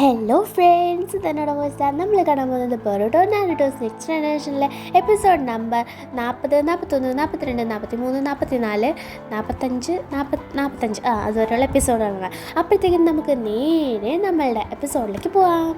Hello friends, ഇതെന്നോട് voice നമ്മൾ കാണാൻ പോകുന്നത് ബൊറൂട്ടോ നാരുട്ടോസ് നെക്സ്റ്റ് ജനറേഷനിലെ എപ്പിസോഡ് നമ്പർ 40, 41, 42, 43, 44, 45, 45 അതുവരെയുള്ള എപ്പിസോഡാണ്. അപ്പോഴത്തേക്കും നമുക്ക് നേരെ നമ്മളുടെ എപ്പിസോഡിലേക്ക് പോവാം.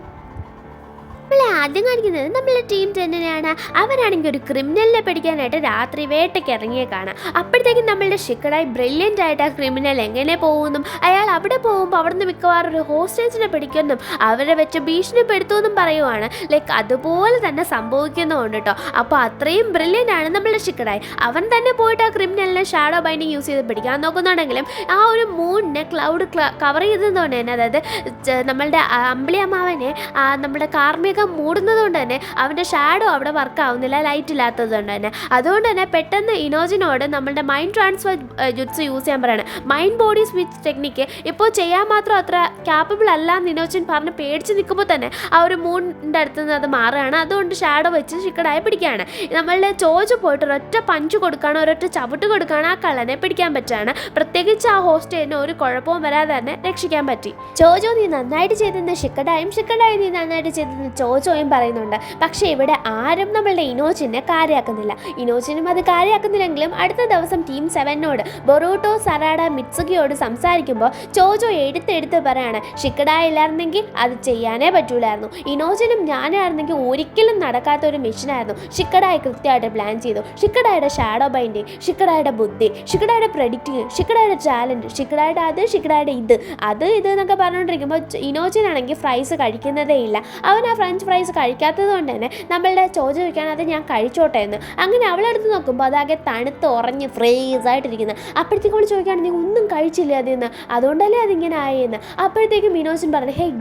നമ്മളെ ആദ്യം കാണിക്കുന്നത് നമ്മളുടെ ടീം തന്നെയാണ്. അവരാണെങ്കിൽ ഒരു ക്രിമിനലിനെ പിടിക്കാനായിട്ട് രാത്രി വേട്ടയ്ക്ക് ഇറങ്ങിയേ കാണാം. അപ്പോഴത്തേക്കും നമ്മളുടെ ഷിക്കഡായി ബ്രില്യൻ്റ് ആയിട്ട് ആ ക്രിമിനൽ എങ്ങനെ പോകുമെന്നും അയാൾ അവിടെ പോകുമ്പോൾ അവിടുന്ന് മിക്കവാറും ഒരു ഹോസ്റ്റേജിനെ പിടിക്കുമെന്നും അവരെ വെച്ച് ഭീഷണിപ്പെടുത്തുമെന്നും പറയുവാണ്. ലൈക്ക് അതുപോലെ തന്നെ സംഭവിക്കുന്നുണ്ട് കേട്ടോ. അപ്പോൾ അത്രയും ബ്രില്യൻ്റ് ആണ് നമ്മളുടെ ഷിക്കഡായി. അവൻ തന്നെ പോയിട്ട് ആ ക്രിമിനലിനെ ഷാഡോ ബൈൻഡിങ് യൂസ് ചെയ്ത് പിടിക്കാൻ നോക്കുന്നുണ്ടെങ്കിലും ആ ഒരു മൂണിനെ ക്ലൗഡ് കവർ ചെയ്തതുകൊണ്ട് തന്നെ, അതായത് നമ്മളുടെ അമ്പിളിയമ്മാവനെ നമ്മുടെ കാർമിക മൂടുന്നത് കൊണ്ട് തന്നെ അവൻ്റെ ഷാഡോ അവിടെ വർക്ക് ആവുന്നില്ല, ലൈറ്റ് ഇല്ലാത്തത് കൊണ്ട് തന്നെ. അതുകൊണ്ട് തന്നെ പെട്ടെന്ന് ഇനോജിനോട് നമ്മളുടെ മൈൻഡ് ട്രാൻസ്ഫർ ജുട്സ് യൂസ് ചെയ്യാൻ പറയാണ്. മൈൻഡ് ബോഡി സ്വിച്ച് ടെക്നിക്ക് ഇപ്പോൾ ചെയ്യാൻ മാത്രം അത്ര ക്യാപ്പബിൾ അല്ല എന്ന് ഇനോജിൻ പറഞ്ഞ് പേടിച്ച് നിൽക്കുമ്പോൾ തന്നെ ആ ഒരു മൂണിൻ്റെ അടുത്ത് നിന്ന് അത് മാറുകയാണ്. അതുകൊണ്ട് ഷാഡോ വെച്ച് ഷിക്കഡായി പിടിക്കുകയാണ്. നമ്മളുടെ ചോജ് പോയിട്ട് ഒരൊറ്റ പഞ്ച് കൊടുക്കുകയാണ്, ഒരൊറ്റ ചവിട്ട് കൊടുക്കുകയാണ്, ആ കള്ളനെ പിടിക്കാൻ പറ്റുകയാണ്. പ്രത്യേകിച്ച് ആ ഹോസ്റ്റലിന് ഒരു കുഴപ്പവും വരാതെ തന്നെ രക്ഷിക്കാൻ പറ്റി. ചോജോ നീ നന്നായിട്ട് ചെയ്തെന്ന് ഷിക്കഡായും, ഷിക്കഡായി നീ നന്നായിട്ട് ചെയ്തെന്ന് ചോജോയും പറയുന്നുണ്ട്. പക്ഷേ ഇവിടെ ആരും നമ്മളുടെ ഇനോജിനെ കാര്യമാക്കുന്നില്ല. ഇനോജിനും അത് കാര്യമാക്കുന്നില്ലെങ്കിലും അടുത്ത ദിവസം ടീം 7നോട് ബൊറൂട്ടോ, സറാഡ, മിത്സുകിയോട് സംസാരിക്കുമ്പോൾ ചോജോ എടുത്തെടുത്ത് പറയാണ്, ഷിക്കഡായി ഇല്ലായിരുന്നെങ്കിൽ അത് ചെയ്യാനേ പറ്റൂലായിരുന്നു. ഇനോജിനും ഞാനായിരുന്നെങ്കിൽ ഒരിക്കലും നടക്കാത്ത ഒരു മിഷനായിരുന്നു. ഷിക്കഡായി കൃത്യമായിട്ട് പ്ലാൻ ചെയ്തു. ഷിക്കഡായുടെ ഷാഡോ ബൈൻഡിങ്, ഷിക്കഡായുടെ ബുദ്ധി, ഷിക്കഡായുടെ പ്രെഡിക്റ്റിങ്, ഷിക്കഡായുടെ ടാലൻറ്റ്, ഷിക്കഡായുടെ അത്, ഷിക്കഡായുടെ ഇത് എന്നൊക്കെ പറഞ്ഞുകൊണ്ടിരിക്കുമ്പോൾ ഇനോജിനാണെങ്കിൽ ഫ്രൈസ് കഴിക്കുന്നതേ ഇല്ല. അവൻ ആ ഫ്രഞ്ച് ഫ്രൈസ് കഴിക്കാത്തത് കൊണ്ട് തന്നെ നമ്മളുടെ ചോജ് ചോദിക്കാൻ അത് ഞാൻ കഴിച്ചോട്ടെ എന്ന്. അങ്ങനെ അവളെടുത്ത് നോക്കുമ്പോൾ അതാകെ തണുത്ത് ഉറഞ്ഞ് ഫ്രീസായിട്ടിരിക്കുന്നത്. അപ്പോഴത്തേക്കും അവൾ ചോദിക്കുകയാണ്, നീ ഒന്നും കഴിച്ചില്ല അതെന്ന്, അതുകൊണ്ടല്ലേ അതിങ്ങനെ ആയെന്ന്. അപ്പോഴത്തേക്കും ഇനോജിൻ പറഞ്ഞു, ഹേയ്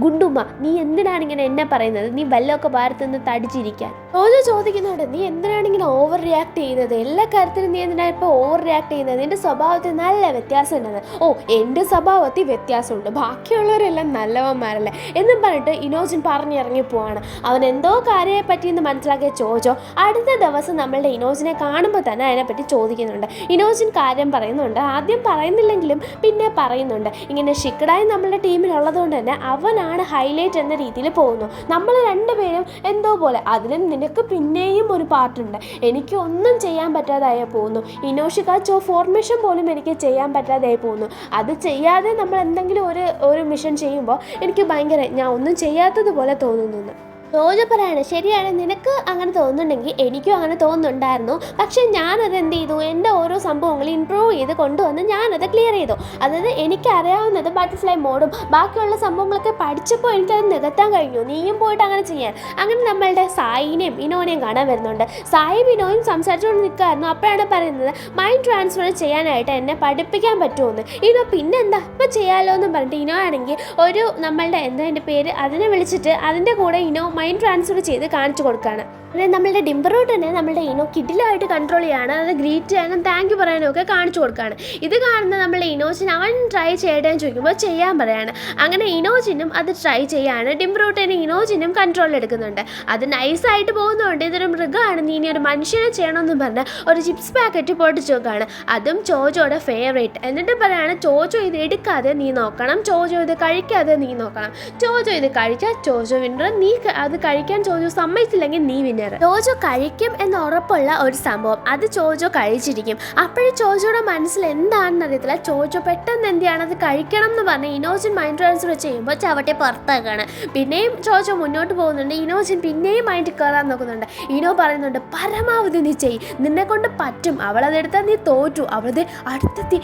ഗുണ്ടുമ്മ, നീ എന്തിനാണ് ഇങ്ങനെ എന്നെ പറയുന്നത്? നീ വല്ലതൊക്കെ ഭാരത്തുനിന്ന് തടിച്ചിരിക്കാൻ. ചോജ് ചോദിക്കുന്നുണ്ട്, നീ എന്തിനാണ് ഇങ്ങനെ ഓവർ റിയാക്ട് ചെയ്യുന്നത്? എല്ലാ കാര്യത്തിലും നീ എന്തിനാണ് ഇപ്പോൾ ഓവർ റിയാക്ട് ചെയ്യുന്നത്? നിന്റെ സ്വഭാവത്തിൽ നല്ല വ്യത്യാസം ഉണ്ടെന്ന്. ഓ, എൻ്റെ സ്വഭാവത്തിൽ വ്യത്യാസമുണ്ട്, ബാക്കിയുള്ളവരെല്ലാം നല്ലവന്മാരല്ലേ എന്നും പറഞ്ഞിട്ട് ഇനോജിൻ പറഞ്ഞിറങ്ങി പോവാണ്. അവൻ എന്തോ കാര്യത്തെ പറ്റിയെന്ന് മനസ്സിലാക്കിയ ചോജോ അടുത്ത ദിവസം നമ്മളുടെ ഇനോജിനെ കാണുമ്പോൾ തന്നെ അതിനെപ്പറ്റി ചോദിക്കുന്നുണ്ട്. ഇനോജിൻ കാര്യം പറയുന്നുണ്ട്. ആദ്യം പറയുന്നില്ലെങ്കിലും പിന്നെ പറയുന്നുണ്ട്. ഇങ്ങനെ ഷിക്കഡായി നമ്മളുടെ ടീമിലുള്ളത് കൊണ്ട് തന്നെ അവനാണ് ഹൈലൈറ്റ് എന്ന രീതിയിൽ പോകുന്നു. നമ്മൾ രണ്ടുപേരും എന്തോ പോലെ, അതിലും നിനക്ക് പിന്നെയും ഒരു പാർട്ടുണ്ട്. എനിക്ക് ഒന്നും ചെയ്യാൻ പറ്റാതായി പോകുന്നു. ഇനോഷിക്കാച്ചോ ഫോർമേഷൻ പോലും എനിക്ക് ചെയ്യാൻ പറ്റാതായി പോകുന്നു. അത് ചെയ്യാതെ നമ്മൾ എന്തെങ്കിലും ഒരു മിഷൻ ചെയ്യുമ്പോൾ എനിക്ക് ഭയങ്കര ഞാൻ ഒന്നും ചെയ്യാത്തതുപോലെ തോന്നുന്നു. ചോജോ പറയാണ്, ശരിയാണ്, നിനക്ക് അങ്ങനെ തോന്നുന്നുണ്ടെങ്കിൽ എനിക്കും അങ്ങനെ തോന്നുന്നുണ്ടായിരുന്നു. പക്ഷേ ഞാനത് എന്ത് ചെയ്തു, എൻ്റെ ഓരോ സംഭവങ്ങളും ഇമ്പ്രൂവ് ചെയ്ത് കൊണ്ടുവന്ന് ഞാനത് ക്ലിയർ ചെയ്തു. അതായത് എനിക്കറിയാവുന്നത് ബട്ടർഫ്ലൈ മോഡും ബാക്കിയുള്ള സംഭവങ്ങളൊക്കെ പഠിച്ചപ്പോൾ എനിക്കത് നികത്താൻ കഴിഞ്ഞു. നീയും പോയിട്ട് അങ്ങനെ ചെയ്യാൻ. അങ്ങനെ നമ്മളുടെ സായിനെയും ഇനോനെയും കാണാൻ വരുന്നുണ്ട്. സായിയും ഇനോയും സംസാരിച്ചുകൊണ്ട് നിൽക്കുമായിരുന്നു. അപ്പോഴാണ് പറയുന്നത്, മൈൻഡ് ട്രാൻസ്ഫർ ചെയ്യാനായിട്ട് എന്നെ പഠിപ്പിക്കാൻ പറ്റുമെന്ന്. ഇനോ പിന്നെന്താ ഇപ്പം ചെയ്യാമല്ലോ എന്ന് പറഞ്ഞിട്ട് ഇനോ ആണെങ്കിൽ ഒരു നമ്മളുടെ എൻ്റെ പേര് അതിനെ വിളിച്ചിട്ട് അതിൻ്റെ കൂടെ ഇനോ മൈൻഡ് ട്രാൻസ്ഫർ ചെയ്ത് കാണിച്ചു കൊടുക്കുകയാണ്. അതായത് നമ്മളുടെ ഡിംബറൂട്ടിനെ നമ്മളുടെ ഇനോ കിഡിലായിട്ട് കൺട്രോൾ ചെയ്യാണ്. അത് ഗ്രീറ്റ് ചെയ്യാനും താങ്ക് യു പറയാനും ഒക്കെ കാണിച്ചു കൊടുക്കുകയാണ്. ഇത് കാണുന്ന നമ്മളുടെ ഇനോജിൻ അവൻ ട്രൈ ചെയ്യട്ടെന്ന് ചോദിക്കുമ്പോൾ ചെയ്യാൻ പറയാണ്. അങ്ങനെ ഇനോജിനും അത് ട്രൈ ചെയ്യാണ്. ഡിംബറൂട്ടിനെ ഇനോജിനും കൺട്രോൾ എടുക്കുന്നുണ്ട്. അത് നൈസായിട്ട് പോകുന്നതുകൊണ്ട് ഇതൊരു മൃഗമാണ്, നീ ഇനി ഒരു മനുഷ്യനെ ചെയ്യണമെന്ന് പറഞ്ഞ് ഒരു ചിപ്സ് പാക്കറ്റ് പൊട്ടിച്ചു നോക്കുകയാണ്. അതും ചോജോയുടെ ഫേവറേറ്റ്. എന്നിട്ട് പറയാണ്, ചോജോ ഇത് എടുക്കാതെ നീ നോക്കണം, ചോജോ ഇത് കഴിക്കാതെ നീ നോക്കണം. ചോജോ ഇത് കഴിച്ചാൽ ചോജോ വിന്നർ, നീ അത് കഴിക്കാൻ ചോജോ സമ്മതിച്ചില്ലെങ്കിൽ നീ വിന്നർ. ചോജോ കഴിക്കും എന്ന് ഉറപ്പുള്ള ഒരു സംഭവം അത് ചോജോ കഴിച്ചിരിക്കും. അപ്പോഴും ചോജോയുടെ മനസ്സിൽ എന്താണെന്ന് അറിയത്തില്ല. ചോജോ പെട്ടെന്ന് എന്ത് ചെയ്യണം, അത് കഴിക്കണം എന്ന് പറഞ്ഞ് ഇനോജിൻ മൈൻഡ് ട്രാൻസ്ഫർ ചെയ്യുമ്പോൾ ചവട്ടെ പുറത്താക്കാണ്. പിന്നെയും ചോജോ മുന്നോട്ട് പോകുന്നുണ്ട്. ഇനോജിൻ പിന്നെയും മൈൻഡ് കയറാൻ നോക്കുന്നുണ്ട്. ഇനോ പറയുന്നുണ്ട്, പരമാവധി നീ ചെയ്യും, നിന്നെ കൊണ്ട് പറ്റും, അവളതെടുത്താൽ നീ തോറ്റു, അവളത് അടുത്തെത്തി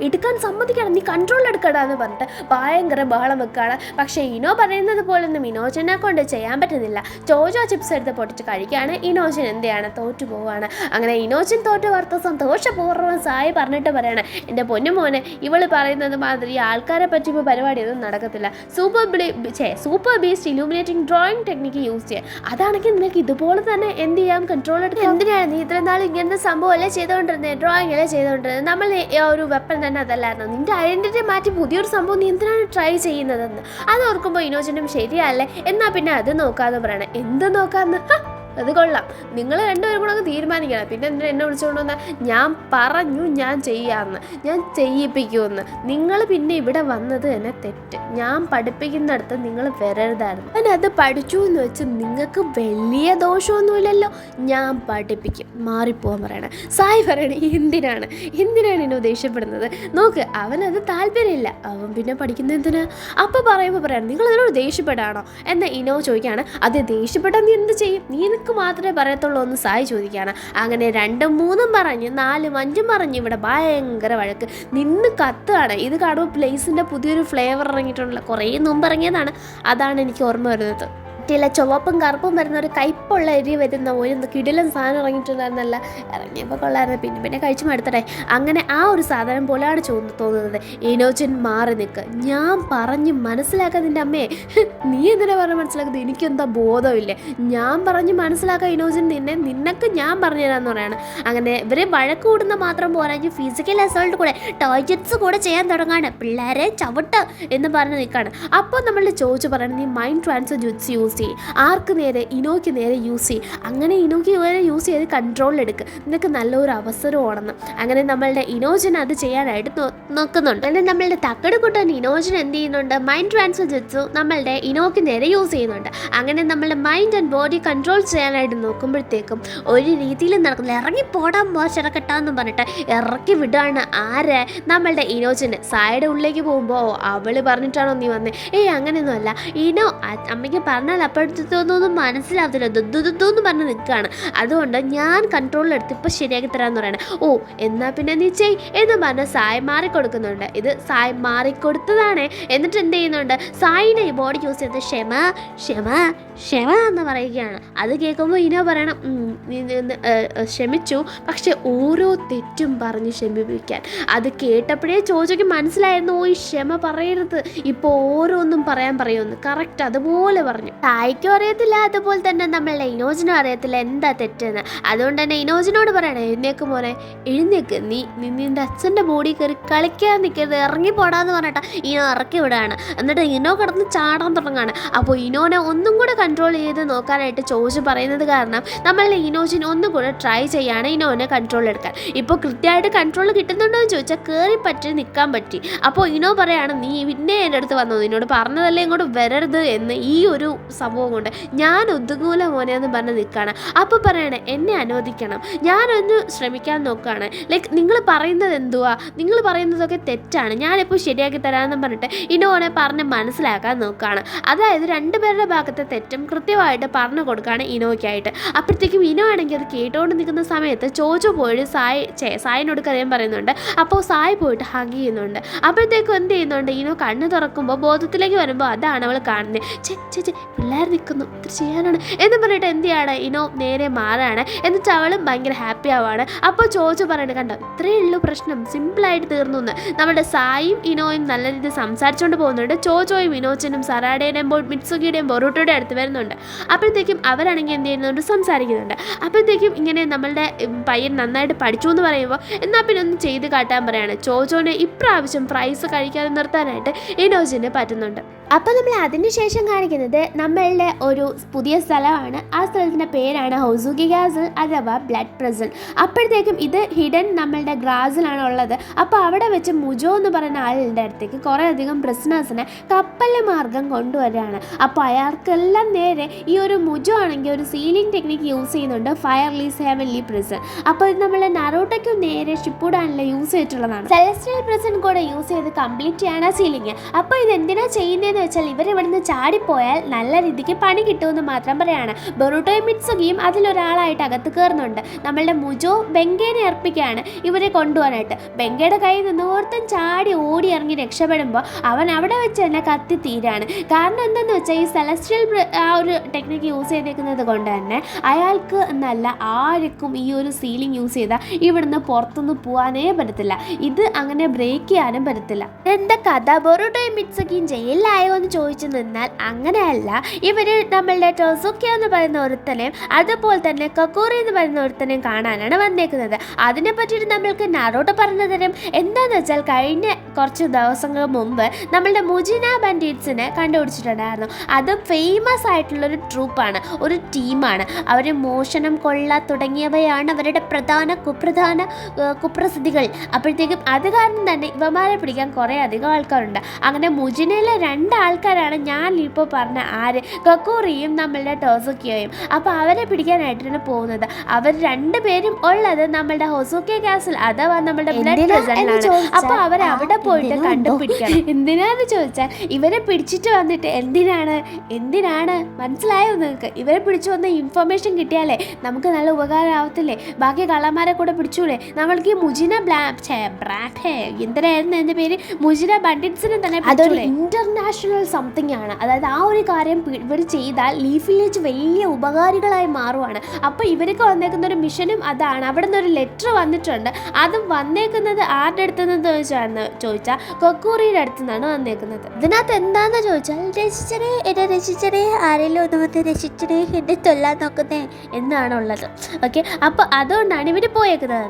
എടുക്കാൻ സമ്മതിക്കണം, നീ കൺട്രോൾ എടുക്കടാ എന്ന് പറഞ്ഞിട്ട് ഭയങ്കര ബഹളം വെക്കുകയാണ്. പക്ഷേ ഇനോ പറയുന്നത് പോലൊന്നും ഇനോജിനെ കൊണ്ട് ചെയ്യാൻ പറ്റുന്നില്ല. ചോജോ ചിപ്സ് എടുത്ത് പൊട്ടിച്ച് കഴിക്കുകയാണ്. ഇനോജിൻ എന്ത് ചെയ്യാണ്, തോറ്റു പോവുകയാണ്. അങ്ങനെ ഇനോജിൻ തോറ്റ വാർത്ത സന്തോഷപൂർവ്വം സായി പറഞ്ഞിട്ട് പറയാണ്, എൻ്റെ പൊന്നുമോനെ, ഇവള് പറയുന്നത് മാതിരി ആൾക്കാരെ പറ്റിയപ്പോൾ പരിപാടിയൊന്നും നടക്കത്തില്ല. Super beast illuminating drawing technique use ചെയ്യുക. അതാണെങ്കിൽ നിനക്ക് ഇതുപോലെ തന്നെ എന്ത് ചെയ്യാം, കൺട്രോൾ എടുത്ത്. എന്തിനാണ് നീ ഇത്രയും നാൾ ഇങ്ങനത്തെ സംഭവമല്ലേ ചെയ്തുകൊണ്ടിരുന്നത്, ഡ്രോയിങ് അല്ലേ ചെയ്തുകൊണ്ടിരുന്നത്? നമ്മൾ ഒരു വെപ്പൺ തന്നെ അതല്ലായിരുന്നു. നിൻ്റെ ഐഡൻറ്റിറ്റി മാറ്റി പുതിയൊരു സംഭവം നീ എന്തിനാണ് ട്രൈ ചെയ്യുന്നതെന്ന് അത് ഓർക്കുമ്പോൾ ഇനോജിനും ശരിയല്ലേ, എന്നാൽ പിന്നെ അത് നോക്കാമെന്ന് പറയണം. എന്ത് നോക്കാമെന്ന് അത് കൊള്ളാം, നിങ്ങൾ രണ്ടുപേരും കൂടെ അങ്ങ് തീരുമാനിക്കണം. പിന്നെ എന്തിനാ എന്നെ വിളിച്ചുകൊണ്ട് വന്നാൽ? ഞാൻ പറഞ്ഞു ഞാൻ ചെയ്യാമെന്ന്, ഞാൻ ചെയ്യിപ്പിക്കുമെന്ന്. നിങ്ങൾ പിന്നെ ഇവിടെ വന്നത് തന്നെ തെറ്റ്. ഞാൻ പഠിപ്പിക്കുന്നിടത്ത് നിങ്ങൾ വരരുതായിരുന്നു. ഞാൻ അത് പഠിച്ചു എന്ന് വെച്ച് നിങ്ങൾക്ക് വലിയ ദോഷമൊന്നുമില്ലല്ലോ. ഞാൻ പഠിപ്പിക്കും, മാറിപ്പോകാൻ പറയണേ. സായി പറയണേ എന്തിനാണ് ഇനോ ദേഷ്യപ്പെടുന്നത്? നോക്ക്, അവനത് താല്പര്യമില്ല, അവൻ പിന്നെ പഠിക്കുന്നത് എന്തിനാ? അപ്പോൾ പറയുമ്പോൾ പറയണം നിങ്ങൾ അതിനോട് ദേഷ്യപ്പെടാണോ എന്ന് ഇനോ ചോദിക്കുകയാണ്. അത് ദേഷ്യപ്പെട്ടാൽ നീ എന്ത് ചെയ്യും? നിനക്ക് മാത്രമേ പറയത്തുള്ളൂ എന്ന് സായി ചോദിക്കുകയാണ്. അങ്ങനെ 2ഉം 3ഉം പറഞ്ഞ് 4ഉം 5ഉം പറഞ്ഞ് ഇവിടെ ഭയങ്കര വഴക്ക് നിന്ന് കത്തുകയാണ്. ഇത് കാണുമ്പോൾ പ്ലേസിൻ്റെ പുതിയൊരു ഫ്ലേവർ ഇറങ്ങിയിട്ടുണ്ടല്ലോ, കുറേ മുമ്പ് ഇറങ്ങിയതാണ്. അതാണ് എനിക്ക് ഓർമ്മ വരുന്നത്. ചില ചുവപ്പും കറുപ്പും വരുന്ന ഒരു കയ്പുള്ള എരി വരുന്ന ഒരു കിടിലൻ സാധനം ഇറങ്ങിയിട്ടുണ്ടായിരുന്നല്ല. ഇറങ്ങിയപ്പോൾ കൊള്ളായിരുന്നു, പിന്നെ കഴിച്ചു മടുത്തട്ടെ. അങ്ങനെ ആ ഒരു സാധനം പോലെയാണ് തോന്നുന്നത്. ഇനോജൻ മാറി നിൽക്കുക. ഞാൻ പറഞ്ഞ് മനസ്സിലാക്കാൻ നിൻ്റെ അമ്മയെ, നീ എന്തിനാ പറഞ്ഞ് മനസ്സിലാക്കുന്നത്? എനിക്കെന്താ ബോധമില്ലേ? ഞാൻ പറഞ്ഞ് മനസ്സിലാക്കാൻ ഇനോജൻ നിനക്ക് ഞാൻ പറഞ്ഞു തരാമെന്ന് പറയാണ്. അങ്ങനെ ഇവരെ വഴക്ക് കൂടുന്ന മാത്രം പോരാഞ്ഞ് ഫിസിക്കൽ അസോൾട്ട് കൂടെ ടോയ്ലറ്റ്സ് കൂടെ ചെയ്യാൻ തുടങ്ങാണ്. പിള്ളേരെ ചവിട്ട് എന്ന് പറഞ്ഞ് നിൽക്കുകയാണ്. അപ്പോൾ നമ്മൾ ചോദിച്ചു പറയണം, നീ മൈൻഡ് ട്രാൻസ്ഫർ ജുറ്റ്സ് യൂസ് ചെയ്യും, ആർക്ക് നേരെ? ഇനോയ്ക്ക് നേരെ യൂസ് ചെയ്യും. അങ്ങനെ ഇനോയ്ക്ക് നേരെ യൂസ് ചെയ്ത് കൺട്രോളിലെടുക്കുക, നിനക്ക് നല്ലൊരു അവസരമാണെന്ന്. അങ്ങനെ നമ്മളുടെ ഇനോജൻ അത് ചെയ്യാനായിട്ട് നോക്കുന്നുണ്ട്. അങ്ങനെ നമ്മളുടെ തക്കടുകുട്ടൻ ഇനോജൻ എന്ത് ചെയ്യുന്നുണ്ട്? മൈൻഡ് ട്രാൻസ്ഫർ ജുറ്റ്സു നമ്മളുടെ ഇനോയ്ക്ക് നേരെ യൂസ് ചെയ്യുന്നുണ്ട്. അങ്ങനെ നമ്മളുടെ മൈൻഡ് ആൻഡ് ബോഡി കൺട്രോൾ ചെയ്യാനായിട്ട് നോക്കുമ്പോഴത്തേക്കും ഒരു രീതിയിൽ നടക്കുന്നില്ല. ഇറങ്ങി പോടാൻ മോശക്കെട്ടാന്ന് പറഞ്ഞിട്ട് ഇറക്കി വിടുകയാണ്. ആരെ? നമ്മളുടെ ഇനോജന്. സായുടെ ഉള്ളിലേക്ക് പോകുമ്പോൾ അവള് പറഞ്ഞിട്ടാണോ നീ വന്നേ? അങ്ങനെയൊന്നും അല്ല, ഇനോ അമ്മയ്ക്ക് പറഞ്ഞാൽ അപ്പോഴത്തേക്കൊന്നും മനസ്സിലാവത്തില്ല, ദുദ്ദുദ്ദൂന്ന് പറഞ്ഞ് നിൽക്കുകയാണ്. അതുകൊണ്ട് ഞാൻ കൺട്രോളിലെടുത്ത് ഇപ്പോൾ ശരിയാക്കി തരാമെന്ന് പറയണം. എന്നാൽ പിന്നെ നീ ചെയ് എന്ന് പറഞ്ഞ് സായി മാറിക്കൊടുക്കുന്നുണ്ട്. ഇത് സായി മാറിക്കൊടുത്തതാണ്. എന്നിട്ട് എന്ത് ചെയ്യുന്നുണ്ട്? സായിനെ ഈ ബോഡി യൂസ് ചെയ്ത് ക്ഷമ ക്ഷമ ക്ഷമ എന്ന് പറയുകയാണ്. അത് കേൾക്കുമ്പോൾ ഇനോ പറയണം, ക്ഷമിച്ചു, പക്ഷെ ഓരോ തെറ്റും പറഞ്ഞ് ക്ഷമിപ്പിക്കാൻ. അത് കേട്ടപ്പോഴേ ചോദിച്ചൊക്കെ മനസ്സിലായിരുന്നു, ഈ ക്ഷമ പറയരുത്, ഇപ്പോൾ ഓരോന്നും പറയുമെന്ന്. കറക്റ്റ് അതുപോലെ പറഞ്ഞു. സായിക്കും അറിയത്തില്ല, അതുപോലെ തന്നെ നമ്മളുടെ ഇനോജിനും അറിയത്തില്ല എന്താ തെറ്റെന്ന്. അതുകൊണ്ട് തന്നെ ഇനോജിനോട് പറയണേ, എഴുന്നേക്ക് മോനെ, എഴുന്നേക്ക്, നീ നിന്റെ അച്ഛൻ്റെ ബോഡി കയറി കളിക്കാൻ നിൽക്കരുത്, ഇറങ്ങി പോടാന്ന് പറഞ്ഞിട്ട് ഇനോ ഇറക്കി വിടുകയാണ്. എന്നിട്ട് ഇനോ കിടന്ന് ചാടാൻ തുടങ്ങുകയാണ്. അപ്പോൾ ഇനോനെ ഒന്നും കൂടെ കൺട്രോൾ ചെയ്ത് നോക്കാനായിട്ട് ചോദിച്ച് പറയുന്നത് കാരണം നമ്മളുടെ ഇനോജിന് ഒന്നും കൂടെ ട്രൈ ചെയ്യാണ് ഇനോനെ കൺട്രോൾ എടുക്കാൻ. ഇപ്പോൾ കൃത്യമായിട്ട് കൺട്രോൾ കിട്ടുന്നുണ്ടോ എന്ന് ചോദിച്ചാൽ കയറി പറ്റി നിൽക്കാൻ പറ്റി. അപ്പോൾ ഇനോ പറയാണ്, നീ പിന്നെ എൻ്റെ അടുത്ത് വന്നു, നിന്നോട് പറഞ്ഞതല്ലേ ഇങ്ങോട്ട് വരരുത് എന്ന്. ഈ ഒരു സംഭവം കൊണ്ട് ഞാൻ ഒതുങ്ങൂല മോനെ എന്ന് പറഞ്ഞ് നിൽക്കുകയാണ്. അപ്പോൾ പറയണേ, എന്നെ അനുവദിക്കണം, ഞാനൊന്ന് ശ്രമിക്കാൻ നോക്കുകയാണ്. ലൈക്ക് നിങ്ങൾ പറയുന്നത് എന്തുവാ, നിങ്ങൾ പറയുന്നതൊക്കെ തെറ്റാണ്, ഞാനിപ്പോൾ ശരിയാക്കി തരാമെന്ന് പറഞ്ഞിട്ട് ഇനോനെ പറഞ്ഞ് മനസ്സിലാക്കാൻ നോക്കുകയാണ്. അതായത് രണ്ടുപേരുടെ ഭാഗത്തെ തെറ്റും കൃത്യമായിട്ട് പറഞ്ഞു കൊടുക്കുകയാണ് ഇനോയ്ക്കായിട്ട്. അപ്പോഴത്തേക്കും ഇനോ ആണെങ്കിൽ അത് കേട്ടുകൊണ്ട് നിൽക്കുന്ന സമയത്ത് ചോദിച്ചു പോയിട്ട് സായിനോട് കാര്യം പറയുന്നുണ്ട്. അപ്പോൾ സായി പോയിട്ട് ഹഗ് ചെയ്യുന്നുണ്ട്. അപ്പോഴത്തേക്കും എന്ത് ചെയ്യുന്നുണ്ട്? ഇനോ കണ്ണ് തുറക്കുമ്പോൾ ബോധത്തിലേക്ക് വരുമ്പോൾ അതാണ് അവൾ കാണുന്നത്. ചേ പിള്ളേർ നിൽക്കുന്നു, ഇത് ചെയ്യാനാണ് എന്ന് പറഞ്ഞിട്ട് എന്ത് ചെയ്യാണ്? ഇനോ നേരെ മാറാണ്. എന്നിട്ട് അവളും ഭയങ്കര ഹാപ്പി ആവാണ്. അപ്പോൾ ചോദിച്ചു പറയണത്, കണ്ടോ ഇത്രയേ ഉള്ളൂ പ്രശ്നം, സിമ്പിളായിട്ട് തീർന്നു എന്ന്. നമ്മുടെ സായും ഇനോയും നല്ല രീതിയിൽ സംസാരിച്ചുകൊണ്ട് പോകുന്നുണ്ട്. ചോയും ഇനോച്ചനും സറാഡയുടെയും മിറ്റ്സുകിയുടെയും ബൊറൂട്ടോയുടെ അടുത്ത് വരുന്നുണ്ട്. അപ്പോഴത്തേക്കും അവരാണെങ്കിൽ എന്ത് ചെയ്യുന്നുണ്ട്? സംസാരിക്കുന്നുണ്ട്. അപ്പോഴത്തേക്കും ഇങ്ങനെ നമ്മളുടെ പയ്യൻ നന്നായിട്ട് പഠിച്ചു എന്ന് പറയുമ്പോൾ എന്നാൽ പിന്നെ ഒന്ന് ചെയ്ത് കാട്ടാൻ പറയാണ്. ചോനെ ഇപ്രാവശ്യം പ്രൈസ് കഴിക്കാതെ നിർത്താനായിട്ട് ഇനോജിന് പറ്റുന്നുണ്ട്. അപ്പോൾ നമ്മൾ അതിനുശേഷം കാണിക്കുന്നത് നമ്മളുടെ ഒരു പുതിയ സ്ഥലമാണ്. ആ സ്ഥലത്തിൻ്റെ പേരാണ് ഹൗസുഗി ഗ്യാസിൽ അഥവാ ബ്ലഡ് പ്രസൽ. അപ്പോഴത്തേക്കും ഇത് ഹിഡൻ നമ്മളുടെ ഗ്രാസിലാണ് ഉള്ളത്. അപ്പോൾ അവിടെ വെച്ച് മുജോ എന്ന് പറയുന്ന ആളുടെ അടുത്തേക്ക് കുറേ അധികം പ്രിസണേഴ്സിനെ കപ്പൽ മാർഗം കൊണ്ടുവരികയാണ്. അപ്പോൾ അയാൾക്കെല്ലാം നേരെ ഈ ഒരു മുജോ ആണെങ്കിൽ ഒരു സീലിംഗ് ടെക്നിക്ക് യൂസ് ചെയ്യുന്നുണ്ട്, ഫയർലീസ് ഹെവൻലി പ്രിസൺ. അപ്പോൾ ഇത് നമ്മളെ നറൂട്ടോയ്ക്കും നേരെ ഷിപ്പുഡാനിലെ യൂസ് ചെയ്തിട്ടുള്ളതാണ്. സെലസ്റ്റിയൽ പ്രിസൺ കൂടെ യൂസ് ചെയ്ത് കംപ്ലീറ്റ് ചെയ്യാണ് സീലിംഗ്. അപ്പോൾ ഇത് എന്തിനാ ചെയ്യുന്നതെന്ന് വെച്ചാൽ ഇവരിവിടുന്ന് ചാടിപ്പോയാൽ നല്ല രീതിക്ക് പണി കിട്ടുമെന്ന് മാത്രം പറയാണ്. ബൊറൂട്ടോയും മിറ്റ്സുകിയും അതിലൊരാളായിട്ട് അകത്ത് കയറുന്നുണ്ട്. നമ്മളുടെ മുജോ ബെങ്കേനെ അർപ്പിക്കുകയാണ് ഇവരെ കൊണ്ടുപോകാനായിട്ട്. ബെങ്കയുടെ കയ്യിൽ നിന്ന് ഓർത്തൻ ചാടി ഓടി ഇറങ്ങി രക്ഷപ്പെടുമ്പോൾ അവൻ അവിടെ വെച്ച് തന്നെ കത്തി തീരാണ്. കാരണം എന്താണെന്ന് വെച്ചാൽ ഈ സെലസ്റ്റിയൽ ആ ഒരു ടെക്നിക്ക് യൂസ് ചെയ്തേക്കുന്നത് കൊണ്ട് തന്നെ അയാൾക്ക് എന്നല്ല ആർക്കും ഈ ഒരു സീലിംഗ് യൂസ് ചെയ്താൽ ഇവിടുന്ന് പുറത്തുനിന്ന് പോകാനേ പറ്റത്തില്ല. ഇത് അങ്ങനെ ബ്രേക്ക് ചെയ്യാനും പറ്റത്തില്ല. എന്താ കഥ? ബൊറൂട്ടോയും മിറ്റ്സുകിയും ജയിലിലായോ എന്ന് ചോദിച്ചു നിന്നാൽ അങ്ങനെയല്ല. ഇവർ നമ്മളുടെ ടോസുക്കി എന്ന് പറയുന്ന ഒരുത്തനെയും അതുപോലെ തന്നെ കക്കൂറി എന്ന് പറയുന്ന ഒരുത്തനെയും കാണാനാണ് വന്നേക്കുന്നത്. അതിനെ പറ്റിയിട്ട് നമ്മൾക്ക് നറൂട്ടോ പറഞ്ഞു തരും. എന്താണെന്ന് വെച്ചാൽ കഴിഞ്ഞ കുറച്ച് ദിവസങ്ങൾ മുമ്പ് നമ്മളുടെ മുജിന ബൻഡിറ്റ്സിനെ കണ്ടുപിടിച്ചിട്ടുണ്ടായിരുന്നു. അത് ഫേമസ് ആയിട്ടുള്ളൊരു ട്രൂപ്പാണ്, ഒരു ടീമാണ്. അവർ മോഷണം, കൊള്ള തുടങ്ങിയവയാണ് അവരുടെ കുപ്രസിദ്ധികൾ. അപ്പോഴത്തേക്കും അത് കാരണം തന്നെ ഇവന്മാരെ പിടിക്കാൻ കുറേ അധികം ആൾക്കാരുണ്ട്. അങ്ങനെ മുജിനയിലെ 2 ആൾക്കാരാണ് ഞാൻ ഇപ്പോൾ പറഞ്ഞ കക്കൂറിയും നമ്മളുടെ ടോസുക്കിയോയും. അപ്പോൾ അവരെ പിടിക്കാനായിട്ടാണ് പോകുന്നത്. അവർ 2 പേരും ഉള്ളത് നമ്മളുടെ ഹൊസൂക്കി കാസിൽ, അഥവാ നമ്മളുടെ ബ്ലഡ് പ്രിസണിലാണ്. അപ്പോൾ അവരെ അവിടെ പോയിട്ട് കണ്ടുപിടിക്കണം. എന്തിനാന്ന് ചോദിച്ചാൽ ഇവരെ പിടിച്ചിട്ട് വന്നിട്ട് എന്തിനാണ് മനസ്സിലായോ നിങ്ങൾക്ക്? ഇവരെ പിടിച്ചു വന്ന ഇൻഫർമേഷൻ കിട്ടിയാലേ നമുക്ക് നല്ല ഉപകാരമാവത്തില്ലേ? ബാക്കി കള്ളന്മാരെ കൂടെ പിടിച്ചൂടെ? നമ്മൾക്ക് ഈ മുജിന എന്തിനായിരുന്നു എൻ്റെ പേര്, മുജിന ബണ്ടിറ്റ്സിനെ തന്നെ അതൊരു ഇന്റർനാഷണൽ സംതിങ് ആണ്. അതായത് ആ ഒരു കാര്യം ഇവർ ചെയ്താൽ ലീഫ് വില്ലേജ് വലിയ ഉപകാരികളായി മാറുവാണ്. അപ്പോൾ ഇവർക്ക് വന്നേക്കുന്ന ഒരു മിഷനും അതാണ്. അവിടെ നിന്ന് ഒരു ലെറ്റർ വന്നിട്ടുണ്ട്. അത് വന്നേക്കുന്നത് ആരുടെ അടുത്തുനിന്ന് ചോദിച്ചാൽ കൊക്കൂറിയുടെ അടുത്തു നിന്നാണ് വന്നേക്കുന്നത്. ഇതിനകത്ത് എന്താന്ന് ചോദിച്ചാൽ രക്ഷിച്ചടേ ആരെങ്കിലും ഒന്ന് വന്ന് രക്ഷിച്ചടേ, എന്നെ തൊല്ലാൻ നോക്കുന്നേ എന്നാണുള്ളത്. ഓക്കെ, അപ്പോൾ അതുകൊണ്ടാണ് ഇവർ പോയേക്കുന്നത്.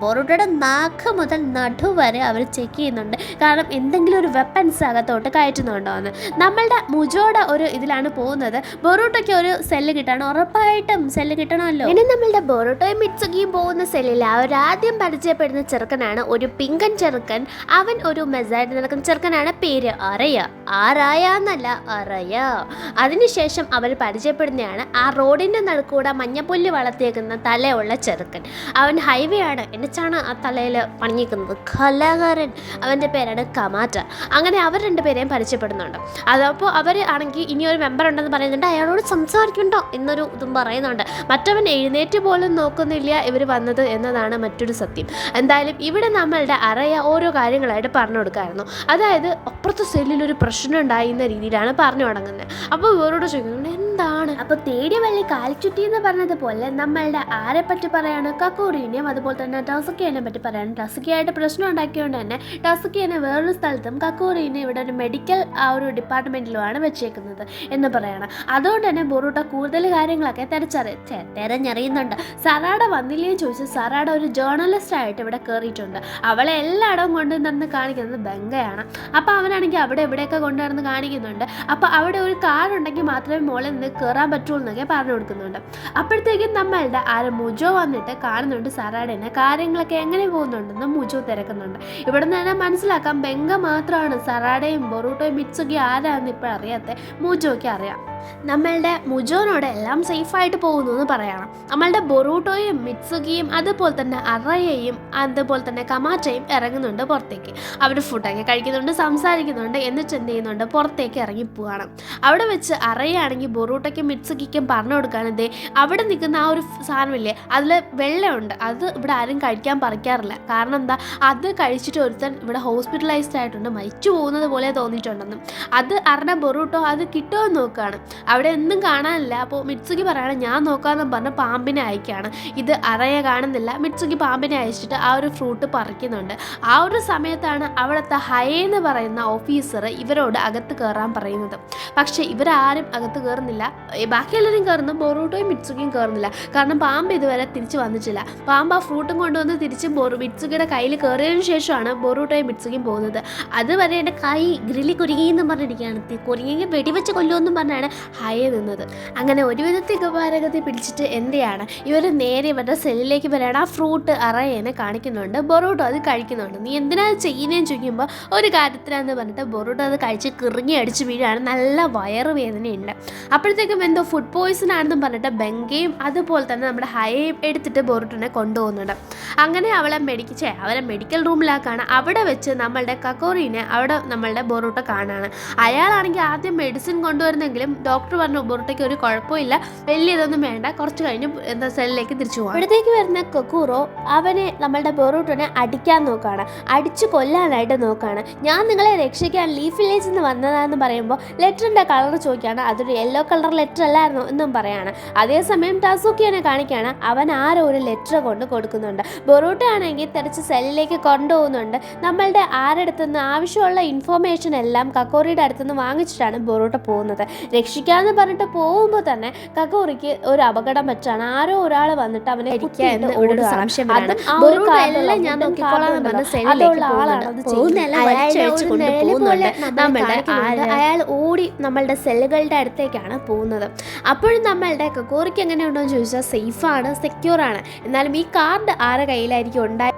ബോറൂട്ടോയുടെ നാക്ക് മുതൽ നടുവരെ അവർ ചെക്ക് ചെയ്യുന്നുണ്ട്. കാരണം എന്തെങ്കിലും ഒരു വെപ്പൻസ് അകത്തോട്ട് കയറ്റുന്നുണ്ടോ എന്ന്. നമ്മളുടെ മുജോയുടെ ഒരു ഇതിലാണ് പോകുന്നത്. ബോറൂട്ടോയ്ക്ക് ഒരു സെല്ല് കിട്ടണം, ഉറപ്പായിട്ടും സെല്ല് കിട്ടണമല്ലോ. ഇനി നമ്മളുടെ ബോറൂട്ടോയും മിറ്റ്സുകിയും പോകുന്ന സെല്ലിൽ അവരാദ്യം പരിചയപ്പെടുന്ന ചെറുക്കനാണ് ഒരു പിങ്കൻ ചെറുക്കൻ. അവൻ ഒരു മെസ്സായിട്ട് നടക്കുന്ന ചെറുക്കനാണ്. പേര് ആരായ എന്നല്ല, അറയ. അതിനുശേഷം അവർ പരിചയപ്പെടുന്നതാണ് ആ റോഡിൻ്റെ നടുക്കൂടെ മഞ്ഞപ്പുല്ല് വളർത്തിയേക്കുന്ന തലയുള്ള ചെറുക്കൻ. അവൻ ഹൈവേ ആണ്, എന്നിട്ടാണ് ആ തലയിൽ പണിഞ്ഞിരിക്കുന്നത്. കലാകാരൻ, അവൻ്റെ പേരാണ് കമാറ്റ. അങ്ങനെ അവർ 2 പേരെയും പരിചയപ്പെടുന്നുണ്ട്. അതപ്പോൾ അവർ ആണെങ്കിൽ ഇനി ഒരു മെമ്പർ ഉണ്ടെന്ന് പറയുന്നുണ്ട്. അയാളോട് സംസാരിക്കണ്ടോ എന്നൊരു ഇതും പറയുന്നുണ്ട്. മറ്റവൻ എഴുന്നേറ്റ് പോലും നോക്കുന്നില്ല ഇവർ വന്നത് എന്നതാണ് മറ്റൊരു സത്യം. എന്തായാലും ഇവിടെ നമ്മളുടെ അറയ ഓരോ കാര്യങ്ങളായിട്ട് പറഞ്ഞു കൊടുക്കായിരുന്നു. അതായത് അപ്പുറത്തെ സെല്ലിലൊരു പ്രശ്നം ഉണ്ടായിരുന്ന രീതിയിലാണ് പറഞ്ഞു തുടങ്ങുന്നത്. അപ്പോൾ ഇവരോട് ചോദിക്കുന്നുണ്ട് എന്താണ്. അപ്പോൾ തേടിയ വള്ളി കാൽച്ചുറ്റി എന്ന് പറഞ്ഞതുപോലെ നമ്മളുടെ ആരെ പറ്റി പറയാണ്, കക്കൂറിനെയും അതുപോലെ തന്നെ ടസുക്കിയെ പറ്റി പറയാണ്. ടസുക്കിയായിട്ട് പ്രശ്നം ഉണ്ടാക്കിയതുകൊണ്ട് തന്നെ ടസുക്കിയെ വേറൊരു സ്ഥലത്തും കക്കൂറിനെ ഇവിടെ ഒരു മെഡിക്കൽ ആ ഒരു ഡിപ്പാർട്ട്മെൻറ്റിലുമാണ് വെച്ചേക്കുന്നത് എന്ന് പറയണം. അതുകൊണ്ട് തന്നെ ബോറൂട്ട കൂടുതൽ കാര്യങ്ങളൊക്കെ തിരഞ്ഞറിയുന്നുണ്ട്. സറാഡ വന്നില്ലേ ചോദിച്ചാൽ സറാഡ ഒരു ജേർണലിസ്റ്റ് ആയിട്ട് ഇവിടെ കയറിയിട്ടുണ്ട്. അവളെ എല്ലായിടവും കൊണ്ട് നടന്ന് കാണിക്കുന്നത് ബംഗയാണ്. അപ്പോൾ അവനാണെങ്കിൽ അവിടെ എവിടെയൊക്കെ കൊണ്ടുവന്ന് കാണിക്കുന്നുണ്ട്. അപ്പോൾ അവിടെ ഒരു കാറുണ്ടെങ്കിൽ മാത്രമേ മോളിൽ നിന്ന് കയറാൻ പറ്റുള്ളൂ എന്നൊക്കെ പറഞ്ഞു കൊടുക്കുന്നുണ്ട്. അപ്പോഴത്തേക്കും നമ്മളുടെ മുജോ വന്നിട്ട് കാണുന്നുണ്ട് സറാഡേനെ. കാര്യങ്ങളൊക്കെ എങ്ങനെ പോകുന്നുണ്ടെന്ന് മുജോ തിരക്കുന്നുണ്ട്. ഇവിടെ നിന്ന് തന്നെ മനസ്സിലാക്കാം ബംഗ മാത്രമാണ് സറാഡയും ബൊറൂട്ടോയും മിറ്റ്സുക്കി ആരാന്ന് ഇപ്പോൾ അറിയാത്ത മുജോയ്ക്ക് അറിയാം. നമ്മളുടെ മുജോനോട് എല്ലാം സേഫായിട്ട് പോകുന്നു എന്ന് പറയണം. നമ്മളുടെ ബൊറൂട്ടോയും മിറ്റ്സുകിയും അതുപോലെ തന്നെ അറയയും അതുപോലെ തന്നെ കമാറ്റയും ഇറങ്ങുന്നുണ്ട് പുറത്തേക്ക്. അവർ ഫുഡൊക്കെ കഴിക്കുന്നുണ്ട്, സംസാരിക്കുന്നുണ്ട്, എന്നിട്ട് എന്ത് ചെയ്യുന്നുണ്ട്, പുറത്തേക്ക് ഇറങ്ങി പോവുകയാണ്. അവിടെ വെച്ച് അറയാണെങ്കിൽ ബൊറൂട്ടോയ്ക്കും മിറ്റ്സുകിക്കും പറഞ്ഞു കൊടുക്കുകയാണ്, അവിടെ നിൽക്കുന്ന ആ ഒരു സാധനമില്ലേ അതിൽ വെള്ളമുണ്ട്, അത് ഇവിടെ ആരും പറിക്കാറില്ല. കാരണം എന്താ, അത് കഴിച്ചിട്ട് ഒരുത്തൻ ഇവിടെ ഹോസ്പിറ്റലൈസ്ഡ് ആയിട്ടുണ്ട്, മരിച്ചു പോകുന്നത് പോലെ തോന്നിയിട്ടുണ്ടെന്നും. അത് അറിഞ്ഞ ബൊറൂട്ടോ അത് കിട്ടുമെന്ന് നോക്കുകയാണ്. അവിടെ ഒന്നും കാണാനില്ല. അപ്പോൾ മിറ്റ്സുക്കി പറയാണ് ഞാൻ നോക്കാമെന്ന് പറഞ്ഞ് പാമ്പിനെ അയക്കുകയാണ്. ഇത് അറയ കാണുന്നില്ല. മിറ്റ്സുക്കി പാമ്പിനെ അയച്ചിട്ട് ആ ഒരു ഫ്രൂട്ട് പറിക്കുന്നുണ്ട്. ആ ഒരു സമയത്താണ് അവിടുത്തെ എന്ന് പറയുന്ന ഓഫീസർ ഇവരോട് അകത്ത് കയറാൻ പറയുന്നത്. പക്ഷേ ഇവരാരും അകത്ത് കയറുന്നില്ല. ബാക്കിയെല്ലാവരും കയറുന്നു, ബൊറൂട്ടോയും മിറ്റ്സുക്കിയും കയറുന്നില്ല. കാരണം പാമ്പ് ഇതുവരെ തിരിച്ച് വന്നിട്ടില്ല. പാമ്പ് ആ ഫ്രൂട്ടും കൊണ്ടുവന്ന് തിരിച്ച് മിറ്റ്സുക്കിയുടെ കയ്യിൽ കയറിയതിനു ശേഷമാണ് ബൊറൂട്ടോയും മിറ്റ്സുക്കിയും പോകുന്നത്. അതുവരെ എൻ്റെ കൈ ഗ്രില്ലി കുരുങ്ങിയെന്നും പറഞ്ഞിരിക്കുകയാണ്. കുരുങ്ങി വെടിവെച്ച് കൊല്ലുമെന്നും പറഞ്ഞാണ് ഹയ നിന്നത്. അങ്ങനെ ഒരു വിധത്തിൽ ഉപകാരകത്തിൽ പിടിച്ചിട്ട് എന്തെയാണ് ഇവർ നേരെ ഇവരുടെ സെല്ലിലേക്ക് വരാണ്. ആ ഫ്രൂട്ട് അറയേനെ കാണിക്കുന്നുണ്ട്. ബൊറൂട്ടോ അത് കഴിക്കുന്നുണ്ട്. നീ എന്തിനാ ചെയ്യുന്നതെന്ന് ചോദിക്കുമ്പോൾ ഒരു കാര്യത്തിനാന്ന് പറഞ്ഞിട്ട് ബൊറൂട്ടോ അത് കഴിച്ച് കിറങ്ങി അടിച്ച് വീഴാണ്. നല്ല വയറുവേദനയുണ്ട്. അപ്പോഴത്തേക്കും എന്തോ ഫുഡ് പോയിസൺ ആണെന്നും പറഞ്ഞിട്ട് ബംഗയും അതുപോലെ തന്നെ നമ്മുടെ ഹയയും എടുത്തിട്ട് ബൊറൂട്ടോനെ കൊണ്ടുപോകുന്നുണ്ട്. അങ്ങനെ അവരെ മെഡിക്കൽ റൂമിലാക്കാണ്. അവിടെ വെച്ച് നമ്മളുടെ കക്കോറിനെ അവിടെ നമ്മളുടെ ബൊറൂട്ടോ കാണാണ്. അയാളാണെങ്കിൽ ആദ്യം മെഡിസിൻ കൊണ്ടുവരുന്നെങ്കിലും ഡോക്ടർ പറഞ്ഞു ബൊറൂട്ടോയ്ക്ക് ഒരു കുഴപ്പമില്ല, വലിയ ഇതൊന്നും വേണ്ട, കുറച്ച് കഴിഞ്ഞ് സെല്ലിലേക്ക് തിരിച്ചു പോകാം. ഇവിടത്തേക്ക് വരുന്ന കൊക്കൂറോ അവനെ നമ്മളുടെ ബൊറൂട്ടോനെ അടിക്കാൻ നോക്കുകയാണ്, അടിച്ചു കൊല്ലാനായിട്ട് നോക്കുകയാണ്. ഞാൻ നിങ്ങളെ രക്ഷിക്കാൻ ലീഫ് വില്ലേജിൽ നിന്ന് വന്നതാണെന്ന് പറയുമ്പോൾ ലെറ്ററിൻ്റെ കളർ ചോദിക്കുകയാണ്. അതൊരു യെല്ലോ കളർ ലെറ്റർ അല്ലായിരുന്നു എന്നും പറയാണ്. അതേസമയം ടസുക്കിയെ കാണിക്കുകയാണ്. അവൻ ആരോ ഒരു ലെറ്റർ കൊണ്ട് കൊടുക്കുന്നുണ്ട്. ബൊറൂട്ടോ ആണെങ്കിൽ തിരിച്ച് സെല്ലിലേക്ക് കൊണ്ടുപോകുന്നുണ്ട്. നമ്മളുടെ ആരുടെ അടുത്തുനിന്ന് ആവശ്യമുള്ള ഇൻഫോർമേഷൻ എല്ലാം കക്കോറിയുടെ അടുത്തുനിന്ന് വാങ്ങിച്ചിട്ടാണ് ബൊറൂട്ടോ പോകുന്നത്. രക്ഷിക്കാന്ന് പറഞ്ഞിട്ട് പോകുമ്പോൾ തന്നെ കക്കോറിക്ക് ഒരു അപകടം പറ്റാണ്. ആരോ ഒരാൾ വന്നിട്ട് അവനെ അയാൾ ഓടി നമ്മളുടെ സെല്ലുകളുടെ അടുത്തേക്കാണ് പോകുന്നത്. അപ്പോഴും നമ്മളുടെ കക്കോറിക്ക് എങ്ങനെയുണ്ടോ എന്ന് ചോദിച്ചാൽ സേഫാണ്, സെക്യൂർ ആണ്. എന്നാലും ഈ കാർഡ് ആരുടെ കയ്യിലായിരിക്കും ഉണ്ടായി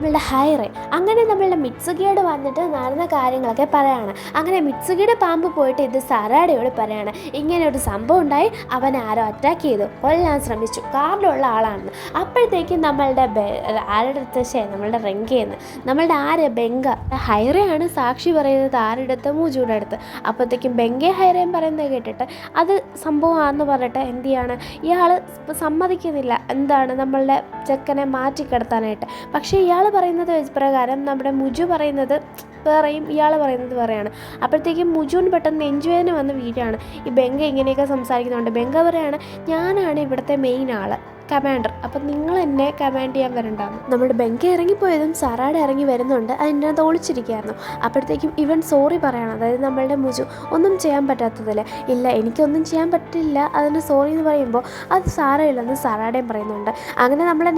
നമ്മളുടെ ഹൈറെ. അങ്ങനെ നമ്മളുടെ മിത്സുകിയോട് വന്നിട്ട് നടന്ന കാര്യങ്ങളൊക്കെ പറയാണ്. അങ്ങനെ മിത്സുകിയുടെ പാമ്പ് പോയിട്ട് ഇത് സറാഡയോട് പറയാണ്, ഇങ്ങനെ ഒരു സംഭവം ഉണ്ടായി, അവൻ ആരോ അറ്റാക്ക് ചെയ്തു, കൊല്ലാൻ ശ്രമിച്ചു, കാറിലുള്ള ആളാണെന്ന്. അപ്പോഴത്തേക്കും നമ്മളുടെ ആരുടെ അടുത്ത് നമ്മളുടെ റെങ്കയെന്ന് നമ്മളുടെ ബെങ്ക ഹൈറയാണ് സാക്ഷി പറയുന്നത് ആരുടെ അടുത്ത്, മൂജുയുടെ അടുത്ത്. അപ്പോഴത്തേക്കും ബെങ്കയും ഹൈറയും പറയുന്നത് കേട്ടിട്ട് അത് സംഭവമാണെന്ന് പറഞ്ഞിട്ട് എന്ത് ചെയ്യാണ്, ഇയാൾ സമ്മതിക്കുന്നില്ല എന്താണ് നമ്മളുടെ ചെക്കനെ മാറ്റിക്കിടത്താനായിട്ട്. പക്ഷേ ഇയാൾ പറയുന്നത് പ്രകാരം നമ്മുടെ മുജു പറയുന്നത് വേറെയും ഇയാൾ പറയുന്നത് വേറെയാണ്. അപ്പോഴത്തേക്കും മുജുവിന് പെട്ടെന്ന് നെഞ്ചുവേദന വന്ന് വീഴാണ്. ഈ ബെങ്ക ഇങ്ങനെയൊക്കെ സംസാരിക്കുന്നുണ്ട്. ബെങ്ക പറയാണ്, ഞാനാണ് ഇവിടുത്തെ മെയിൻ ആൾ, കമാൻഡർ, അപ്പം നിങ്ങൾ എന്നെ കമാൻഡ് ചെയ്യാൻ വരണ്ടാന്ന്. നമ്മുടെ ബെങ്ക ഇറങ്ങിപ്പോയതും സറാഡ ഇറങ്ങി വരുന്നുണ്ട്. അതിൻ്റെ അകത്ത് ഒളിച്ചിരിക്കുകയായിരുന്നു. അപ്പോഴത്തേക്കും ഇവൻ സോറി പറയണം, അതായത് നമ്മളുടെ മുജു ഒന്നും ചെയ്യാൻ പറ്റാത്തതിൽ ഇല്ല എനിക്കൊന്നും ചെയ്യാൻ പറ്റില്ല അതിന് സോറി എന്ന് പറയുമ്പോൾ അത് സാരമില്ലെന്ന് സറാഡയും പറയുന്നുണ്ട്. അങ്ങനെ നമ്മളെ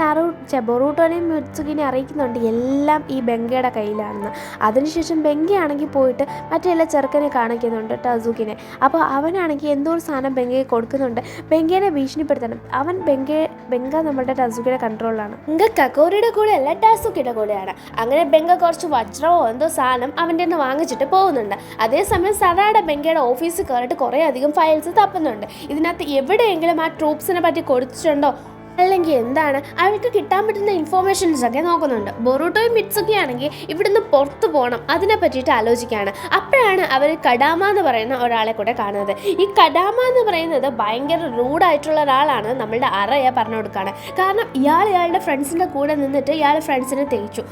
ബൊറൂട്ടോനെയും മിത്സുകിനെ അറിയിക്കുന്നുണ്ട് എല്ലാം ഈ ബെങ്കയുടെ കയ്യിലാണെന്ന്. അതിനുശേഷം ബെങ്കയാണെങ്കിൽ പോയിട്ട് മറ്റേ ചെറുക്കനെ കാണിക്കുന്നുണ്ട്, ടസൂക്കിനെ. അപ്പോൾ അവനാണെങ്കിൽ എന്തോ ഒരു സാധനം ബെങ്കയെ കൊടുക്കുന്നുണ്ട്. ബെങ്കയെ ഭീഷണിപ്പെടുത്തണം. അവൻ ബെങ്ക നമ്മുടെ ടസൂക്കിയുടെ കൺട്രോളിലാണ്. ബെങ്ക കക്കോറിയുടെ കൂടെ അല്ല, ടസൂക്കിയുടെ കൂടെയാണ്. അങ്ങനെ ബെങ്ക കുറച്ച് വജ്രമോ എന്തോ സാധനം അവൻ്റെ നിന്ന് വാങ്ങിച്ചിട്ട് പോകുന്നുണ്ട്. അതേസമയം സറാഡ ബെങ്കയുടെ ഓഫീസിൽ കയറിയിട്ട് കുറേ അധികം ഫയൽസ് തപ്പുന്നുണ്ട്. ഇതിനകത്ത് എവിടെയെങ്കിലും ആ ട്രൂപ്സിനെ പറ്റി കൊടുത്തിട്ടുണ്ടോ അല്ലെങ്കിൽ എന്താണ് അവർക്ക് കിട്ടാൻ പറ്റുന്ന ഇൻഫോർമേഷൻസ് ഒക്കെ നോക്കുന്നുണ്ട്. ബൊറൂട്ടോയും മിത്സുക്കി ആണെങ്കിൽ ഇവിടുന്ന് പുറത്തു പോകണം, അതിനെ പറ്റിയിട്ട് ആലോചിക്കുകയാണ്. അപ്പോഴാണ് അവർ കഡാമ എന്ന് പറയുന്ന ഒരാളെ കൂടെ കാണുന്നത്. ഈ കഡാമ എന്ന് പറയുന്നത് ഭയങ്കര റൂഡായിട്ടുള്ള ഒരാളാണ് നമ്മളുടെ അറയെ പറഞ്ഞു കൊടുക്കുകയാണ്. കാരണം ഇയാളുടെ ഫ്രണ്ട്സിൻ്റെ കൂടെ നിന്നിട്ട് ഫ്രണ്ട്സിനെ തേച്ചു.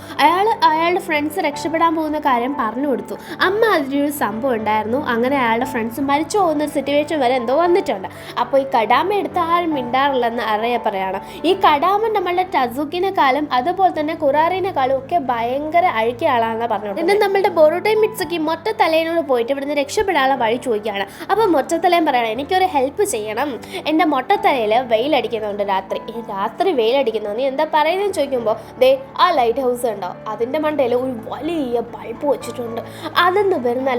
അയാളുടെ ഫ്രണ്ട്സ് രക്ഷപ്പെടാൻ പോകുന്ന കാര്യം പറഞ്ഞു കൊടുത്തു. അമ്മ അതിലൊരു സംഭവം ഉണ്ടായിരുന്നു. അങ്ങനെ അയാളുടെ ഫ്രണ്ട്സ് മരിച്ചു പോകുന്ന സിറ്റുവേഷൻ വരെ എന്തോ വന്നിട്ടുണ്ട്. അപ്പോൾ ഈ കഡാമ എടുത്ത് ആരും മിണ്ടാറില്ലെന്ന് അറയെ പറയാണ്. ഈ കഡാമൻ നമ്മളുടെ ടസൂക്കിനെക്കാളും അതുപോലെ തന്നെ കുറാറിനെക്കാളും ഒക്കെ ഭയങ്കര അഴുക്കിയ ആളാണെന്ന് പറഞ്ഞു. പിന്നെ നമ്മളുടെ ബൊറൂട്ടോയും മിത്സുക്കി മൊട്ടത്തലയനോട് പോയിട്ട് ഇവിടുന്ന് രക്ഷപ്പെടാനുള്ള വഴി ചോദിക്കുകയാണ്. അപ്പോൾ മൊട്ടത്തലയും പറയണം, എനിക്കൊരു ഹെൽപ്പ് ചെയ്യണം, എൻ്റെ മൊട്ടത്തലയിൽ വെയിലടിക്കുന്നുണ്ട്, രാത്രി വെയിലടിക്കുന്നു, നീ എന്താ പറയുന്നതെന്ന് ചോദിക്കുമ്പോൾ ദേ ആ ലൈറ്റ് ഹൗസ് ഉണ്ടോ, അതിൻ്റെ മണ്ടയിൽ ഒരു വലിയ ബൾബ് വെച്ചിട്ടുണ്ട്, അതെന്ന് വരുന്ന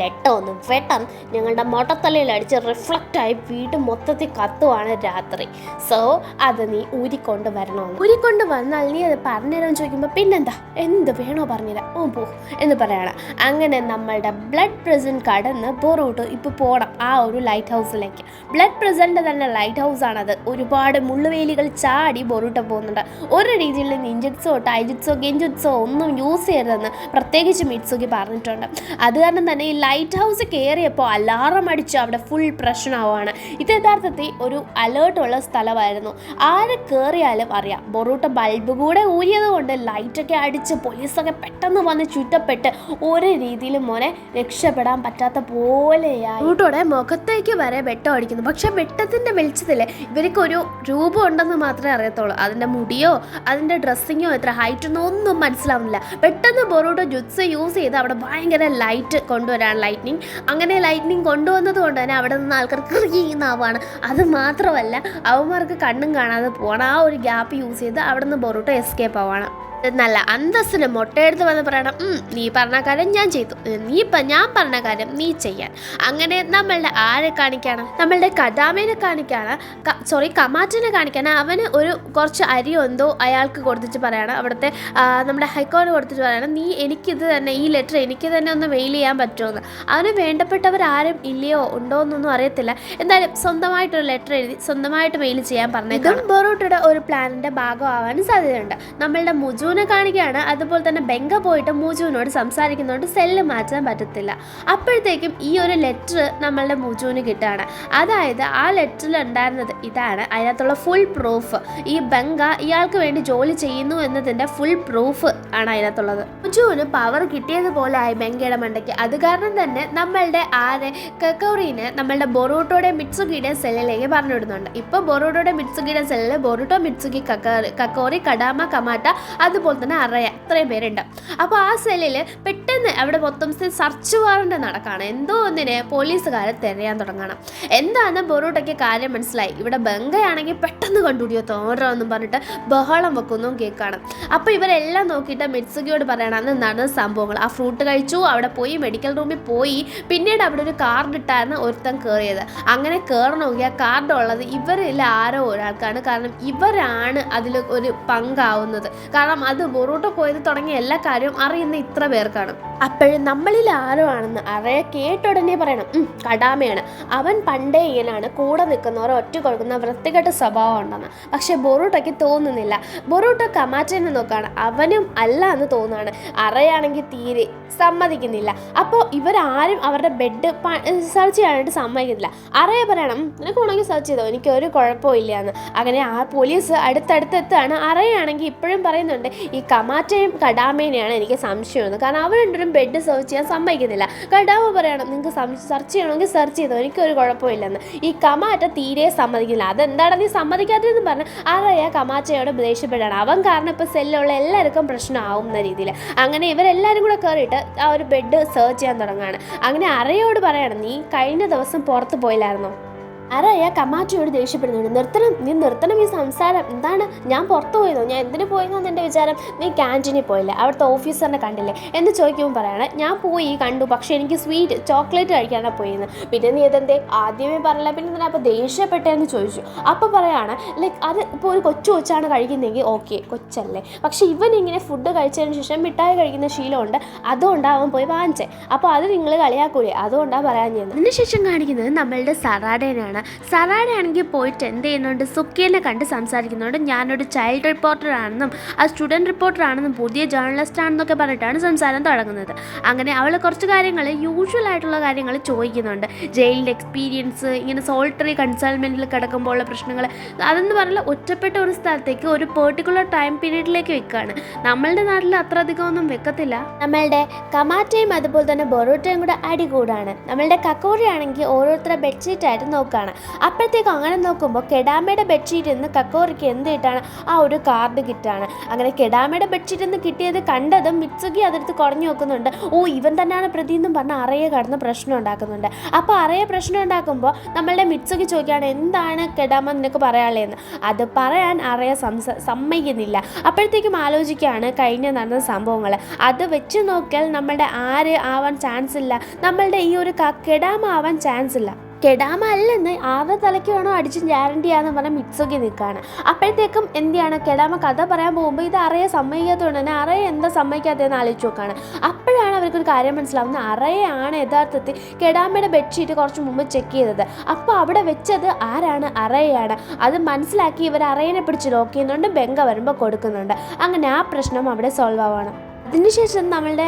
ലെട്ടൊന്നും വെട്ടം ഞങ്ങളുടെ മൊട്ടത്തലയിൽ അടിച്ച് റിഫ്ലക്റ്റായി വീട് മൊത്തത്തിൽ കത്തുവാണ് രാത്രി. സോ അത് നീ ഊരിക്കൊണ്ട് വരണം. ഊരിക്കൊണ്ട് വന്നാൽ നീ അത് പറഞ്ഞുതരാമെന്ന് ചോദിക്കുമ്പോൾ പിന്നെന്താ എന്ത് വേണോ പറഞ്ഞുതരാം, പോ എന്ന് പറയണം. അങ്ങനെ നമ്മളുടെ ബ്ലഡ് പ്രസൻറ്റ് കടന്ന് ബൊറൂട്ടോ ഇപ്പോൾ പോകണം ആ ഒരു ലൈറ്റ് ഹൗസിലേക്ക്. ബ്ലഡ് പ്രസൻറ്റ് തന്നെ ലൈറ്റ് ഹൗസാണത്. ഒരുപാട് മുള്ളുവേലികൾ ചാടി ബൊറൂട്ടോ പോകുന്നുണ്ട്. ഒരു രീതിയിൽ നിഞ്ചുത്സോ ടൈജുത്സോ ഗെഞ്ചുത്സോ ഒന്നും യൂസ് ചെയ്യരുതെന്ന് പ്രത്യേകിച്ച് മിത്സുക്കി പറഞ്ഞിട്ടുണ്ട്. അത് കാരണം തന്നെ ഈ ലൈറ്റ് ഹൗസ് കയറിയപ്പോൾ അലാറം അടിച്ച് അവിടെ ഫുൾ പ്രശ്നമാവുകയാണ്. ഇത് യഥാർത്ഥത്തിൽ ഒരു അലേർട്ടുള്ള സ്ഥലമായിരുന്നു. ആരെ കയറിയാലും അറിയാം. ബൊറൂട്ടോ ബൾബ് കൂടെ ഊരിയത് കൊണ്ട് ലൈറ്റൊക്കെ അടിച്ച് പോലീസൊക്കെ പെട്ടെന്ന് വന്ന് ചുറ്റപ്പെട്ട് ഒരു രീതിയിലും മോനെ രക്ഷപ്പെടാൻ പറ്റാത്ത പോലെയായി. ബൊറൂട്ടോയുടെ മുഖത്തേക്ക് വരെ വെട്ടം അടിക്കുന്നു. പക്ഷെ വെട്ടത്തിൻ്റെ വെളിച്ചത്തിൽ ഇവർക്കൊരു രൂപം ഉണ്ടെന്ന് മാത്രമേ അറിയത്തുള്ളൂ. അതിൻ്റെ മുടിയോ അതിൻ്റെ ഡ്രസ്സിങ്ങോ എത്ര ഹൈറ്റൊന്നും ഒന്നും മനസ്സിലാവുന്നില്ല. പെട്ടെന്ന് ബൊറൂട്ടോ ജുത്സ് യൂസ് ചെയ്ത് അവിടെ ഭയങ്കര ലൈറ്റ് കൊണ്ടുവരാൻ ലൈറ്റ്നിങ്. അങ്ങനെ ലൈറ്റ്നിങ് കൊണ്ടുവന്നത് കൊണ്ട് തന്നെ അവിടെ നിന്ന് ആൾക്കാർ ക്രീന്നാവാണ്. അത് മാത്രമല്ല അവന്മാർക്ക് കണ്ണും കാണാതെ പോകണം. ആ ഒരു ഗ്യാപ്പ് യൂസ് ചെയ്ത് അവിടെ നിന്ന് ബൊറൂട്ടോ എസ്കേപ്പ് ആവാണ്. നല്ല അന്തസ്സിന് മുട്ടയെടുത്ത് വന്ന് പറയണം, നീ പറഞ്ഞ കാര്യം ഞാൻ ചെയ്തു, ഞാൻ പറഞ്ഞ കാര്യം നീ ചെയ്യാൻ. അങ്ങനെ നമ്മളുടെ ആരെ കാണിക്കാണ്, നമ്മളുടെ കഡാമേനെ കാണിക്കാണ്, കമാറ്റിനെ കാണിക്കാണ്. അവന് കുറച്ച് അരിയോ എന്തോ അയാൾക്ക് കൊടുത്തിട്ട് പറയാണ്, അവിടുത്തെ നമ്മുടെ ഹൈക്കോടതി കൊടുത്തിട്ട് പറയണം, നീ എനിക്കിത് തന്നെ ഈ ലെറ്റർ എനിക്ക് തന്നെ ഒന്ന് മെയിൽ ചെയ്യാൻ പറ്റുമെന്ന്. അവന് വേണ്ടപ്പെട്ടവർ ആരും ഇല്ലയോ ഉണ്ടോ എന്നൊന്നും അറിയത്തില്ല. എന്തായാലും സ്വന്തമായിട്ടൊരു ലെറ്റർ എഴുതി സ്വന്തമായിട്ട് മെയിൽ ചെയ്യാൻ പറഞ്ഞേക്കും. ബൊറൂട്ടോയുടെ ഒരു പ്ലാനിൻ്റെ ഭാഗമാവാനും സാധ്യതയുണ്ട്. നമ്മളുടെ മുജുവിനെ കാണിക്കുകയാണ്. അതുപോലെ തന്നെ ബെങ്ക പോയിട്ട് മുജുവിനോട് സംസാരിക്കുന്നതുകൊണ്ട് സെല്ല് മാറ്റാൻ പറ്റത്തില്ല. അപ്പോഴത്തേക്കും ഈ ഒരു ലെറ്റർ നമ്മളുടെ മുജുവിന് കിട്ടുകയാണ്. അതായത് ആ ലെറ്ററിൽ ഉണ്ടായിരുന്നത് ഇതാണ്, അതിനകത്തുള്ള ഫുൾ പ്രൂഫ്. ഈ ബെങ്ക ഇയാൾക്ക് വേണ്ടി ജോലി ചെയ്യുന്നു എന്നതിൻ്റെ ഫുൾ പ്രൂഫ് ആണ് അതിനകത്തുള്ളത്. മുജുവിന് പവർ കിട്ടിയതുപോലെ ആയി ബെങ്കയുടെ മണ്ടയ്ക്ക്. അത് കാരണം തന്നെ നമ്മളുടെ കക്കോറിനെ നമ്മളുടെ ബൊറൂട്ടോയുടെ മിത്സുകിയുടെ സെല്ലിലേക്ക് പറഞ്ഞിടുന്നുണ്ട്. ഇപ്പോൾ ബൊറൂട്ടോയുടെ മിത്സുകിയുടെ സെല്ലിൽ ബൊറൂട്ടോ, മിത്സുക്കി, കക്കോറി, കഡാമ, കമാറ്റ, അത് അതുപോലെ തന്നെ അറയ, ഇത്രയും പേരുണ്ട്. അപ്പോൾ ആ സെല്ലിൽ പെട്ടെന്ന് അവിടെ മൊത്തം സെർച്ച് വാറണ്ട് നടക്കുകയാണ്. എന്തോ ഒന്നിനെ പോലീസുകാരെ തിരയാൻ തുടങ്ങണം. എന്താണെന്ന് ബൊറൂട്ടയ്ക്ക് കാര്യം മനസ്സിലായി. ഇവിടെ ബംഗയാണെങ്കിൽ പെട്ടെന്ന് കണ്ടുപിടിയോ തോരാന്നും പറഞ്ഞിട്ട് ബഹളം വെക്കുന്നു കേൾക്കാണ്. അപ്പോൾ ഇവരെല്ലാം നോക്കിയിട്ട് മിത്സുകിയോട് പറയണം അന്ന് നടന്ന സംഭവങ്ങൾ. ആ ഫ്രൂട്ട് കഴിച്ചു, അവിടെ പോയി മെഡിക്കൽ റൂമിൽ പോയി, പിന്നീട് അവിടെ ഒരു കാർഡ് ഇട്ടായിരുന്നു ഒരുത്തൻ കയറിയത്. അങ്ങനെ കയറണമെങ്കിൽ ആ കാർഡ് ഉള്ളത് ഇവരിൽ ആരോ ഒരാൾക്കാണ്. കാരണം ഇവരാണ് അതിൽ ഒരു പങ്കാവുന്നത്. കാരണം അത് ബൊറൂട്ട പോയത് തുടങ്ങിയ എല്ലാ കാര്യവും അറിയുന്ന ഇത്ര പേർക്കാണ്. അപ്പോഴും നമ്മളിൽ ആരോ ആണെന്ന് അറയെ കേട്ടുടനെ പറയണം കഡാമയാണ്. അവൻ പണ്ടേ ഇങ്ങനെയാണ്, കൂടെ നിൽക്കുന്നവരെ ഒറ്റ കൊടുക്കുന്ന വൃത്തികെട്ട സ്വഭാവം ഉണ്ടെന്ന്. പക്ഷെ ബൊറൂട്ടയ്ക്ക് തോന്നുന്നില്ല. ബൊറൂട്ട കമാറ്റേനെ നോക്കാണ്, അവനും അല്ല എന്ന് തോന്നുകയാണ്. അറയാണെങ്കിൽ തീരെ സമ്മതിക്കുന്നില്ല. അപ്പോൾ ഇവരാരും അവരുടെ ബെഡ് സെർച്ച് ചെയ്യാനായിട്ട് സമ്മതിക്കുന്നില്ല. അറയെ പറയണം നിനക്ക് വേണമെങ്കിൽ സെർച്ച് ചെയ്തോ, എനിക്കൊരു കുഴപ്പമില്ല എന്ന്. അങ്ങനെ ആ പോലീസ് അടുത്തടുത്തെത്താണ്. അറയാണെങ്കിൽ ഇപ്പോഴും പറയുന്നുണ്ട് ഈ കമാറ്റയും കഡാമേനെയാണ് എനിക്ക് സംശയമെന്ന്. കാരണം അവർ രണ്ടുപേരും ബെഡ് സെർച്ച് ചെയ്യാൻ സമ്മതിക്കുന്നില്ല. കഡാമ പറയണം നിങ്ങൾക്ക് സെർച്ച് ചെയ്യണമെങ്കിൽ സെർച്ച് ചെയ്തോ, എനിക്കൊരു കുഴപ്പമില്ലെന്ന്. ഈ കമാറ്റ തീരെ സമ്മതിക്കുന്നില്ല. അതെന്താണ് നീ സമ്മതിക്കാത്തതെന്ന് പറഞ്ഞ് അറയ കമാറ്റയോട് ദേഷ്യപ്പെടാണ്. അവൻ കാരണം ഇപ്പോൾ സെല്ലുള്ള എല്ലാവർക്കും പ്രശ്നമാവുന്ന രീതിയിൽ. അങ്ങനെ ഇവരെല്ലാവരും കൂടെ കയറിയിട്ട് ആ ഒരു ബെഡ് സെർച്ച് ചെയ്യാൻ തുടങ്ങുകയാണ്. അങ്ങനെ അറയോട് പറയണം നീ കഴിഞ്ഞ ദിവസം പുറത്ത് പോയില്ലായിരുന്നോ? അറയ കമാറ്റയോട് ദേഷ്യപ്പെടുന്നുണ്ട്. നീ നിർത്തണം ഈ സംസാരം. എന്താണ് ഞാൻ പുറത്തു പോയതോ? ഞാൻ എന്തിനു പോയെന്നാണ് എൻ്റെ വിചാരം? നീ ക്യാൻറ്റീനിൽ പോയില്ല, അവിടുത്തെ ഓഫീസറിനെ കണ്ടില്ലേ എന്ന് ചോദിക്കുമ്പോൾ പറയണേ ഞാൻ പോയി കണ്ടു, പക്ഷേ എനിക്ക് സ്വീറ്റ് ചോക്ലേറ്റ് കഴിക്കാനാണ് പോയെന്ന്. പിന്നെ നീ ഇതെന്തേ ആദ്യമേ പറഞ്ഞില്ല, പിന്നെ എന്തിനാ അപ്പോൾ ദേഷ്യപ്പെട്ടെന്ന് ചോദിച്ചു. അപ്പോൾ പറയാണ് ലൈക്ക് അത് ഇപ്പോൾ ഒരു കൊച്ചാണ് കഴിക്കുന്നതെങ്കിൽ ഓക്കെ കൊച്ചല്ലേ, പക്ഷേ ഇവനിങ്ങനെ ഫുഡ് കഴിച്ചതിന് ശേഷം മിഠായി കഴിക്കുന്ന ശീലമുണ്ട്, അതുകൊണ്ടാണ് അവൻ പോയി വാങ്ങിച്ചേ. അപ്പോൾ അത് നിങ്ങൾ കളിയാക്കൂലേ, അതുകൊണ്ടാണ് പറയാൻ ചെയ്യുന്നത്. അതിന് ശേഷം കാണിക്കുന്നത് നമ്മളുടെ സറാഡേനാണ്. സറാഡയാണെങ്കിൽ പോയിട്ട് എന്ത് ചെയ്യുന്നുണ്ട്, സുക്കിയെ കണ്ട് സംസാരിക്കുന്നുണ്ട്. ഞാനൊരു ചൈൽഡ് റിപ്പോർട്ടർ ആണെന്നും ആ സ്റ്റുഡൻറ്റ് റിപ്പോർട്ടർ ആണെന്നും പുതിയ ജേർണലിസ്റ്റ് ആണെന്നൊക്കെ പറഞ്ഞിട്ടാണ് സംസാരം തുടങ്ങുന്നത്. അങ്ങനെ അവൾ കുറച്ച് കാര്യങ്ങൾ യൂഷ്വൽ ആയിട്ടുള്ള കാര്യങ്ങൾ ചോദിക്കുന്നുണ്ട്. ജയിലിൻ്റെ എക്സ്പീരിയൻസ്, ഇങ്ങനെ സോൾട്ടറി കൺസൈൻമെൻറ്റിൽ കിടക്കുമ്പോഴുള്ള പ്രശ്നങ്ങൾ, അതെന്ന് പറഞ്ഞാൽ ഒറ്റപ്പെട്ട ഒരു സ്ഥലത്തേക്ക് ഒരു പെർട്ടിക്കുലർ ടൈം പീരീഡിലേക്ക് വെക്കുകയാണ്. നമ്മളുടെ നാട്ടിൽ അത്ര അധികം ഒന്നും വെക്കത്തില്ല. നമ്മളുടെ കമാറ്റയും അതുപോലെ തന്നെ ബൊറൂട്ടയും കൂടെ അടികൂടാണ്. നമ്മളുടെ കക്കോറി ആണെങ്കിൽ ഓരോരുത്തരുടെ ബെഡ്ഷീറ്റ് ആയിട്ട് നോക്കുകയാണ്. അപ്പോഴത്തേക്കും അങ്ങനെ നോക്കുമ്പോൾ കെഡാമയുടെ ബെഡ്ഷീറ്റിൽ നിന്ന് കക്കോറിക്ക് എന്ത് കിട്ടാണ്, ആ ഒരു കാർഡ് കിട്ടാണ്. അങ്ങനെ കെഡാമയുടെ ബെഡ്ഷീറ്റിൽ നിന്ന് കിട്ടിയത് കണ്ടതും മിത്സുകി അതെടുത്ത് കുറഞ്ഞു നോക്കുന്നുണ്ട്. ഓ ഇവൻ തന്നെയാണ് പ്രതി എന്നും പറഞ്ഞാൽ അറയെ കടന്ന് പ്രശ്നം ഉണ്ടാക്കുന്നുണ്ട്. അപ്പോൾ അറയെ പ്രശ്നം ഉണ്ടാക്കുമ്പോൾ നമ്മളുടെ മിത്സുകി ചോദിക്കുകയാണ് എന്താണ് കെഡാമ നിനക്ക് പറയാനുള്ളതെന്ന്. അത് പറയാൻ അറയെ സമ്മതിക്കുന്നില്ല. അപ്പോഴത്തേക്കും ആലോചിക്കുകയാണ് കഴിഞ്ഞ നടന്ന സംഭവങ്ങൾ. അത് വെച്ച് നോക്കിയാൽ നമ്മളുടെ ആര് ആവാൻ ചാൻസ് ഇല്ല, നമ്മളുടെ ഈ ഒരു കെഡാമ ആവാൻ ചാൻസ് ഇല്ല. കെഡാമ അല്ലെന്ന് ആരുടെ തലയ്ക്ക് വേണോ അടിച്ച് ഗ്യാരണ്ടി ആണെന്ന് പറഞ്ഞാൽ മിത്സുകി നിൽക്കുകയാണ്. അപ്പോഴത്തേക്കും എന്തിയാണ് കെഡാമ കഥ പറയാൻ പോകുമ്പോൾ ഇത് അറയെ സമ്മതിക്കാത്തതുകൊണ്ട് തന്നെ അറയെ എന്താ സമ്മതിക്കാത്തതെന്ന് ആലോചിച്ച് നോക്കുകയാണ്. അപ്പോഴാണ് അവർക്കൊരു കാര്യം മനസ്സിലാവുന്നത്, അറയാണ് യഥാർത്ഥത്തിൽ കെഡാമയുടെ ബെഡ്ഷീറ്റ് കുറച്ച് മുമ്പ് ചെക്ക് ചെയ്തത്. അപ്പോൾ അവിടെ വെച്ചത് ആരാണ്, അറയാണ്. അത് മനസ്സിലാക്കി ഇവർ അറയനെ പിടിച്ച് ലോക്ക് ചെയ്യുന്നുണ്ട്, ബെങ്ക വരുമ്പോൾ കൊടുക്കുന്നുണ്ട്. അങ്ങനെ ആ പ്രശ്നം അവിടെ സോൾവ് ആവുകയാണ്. അതിനുശേഷം നമ്മളുടെ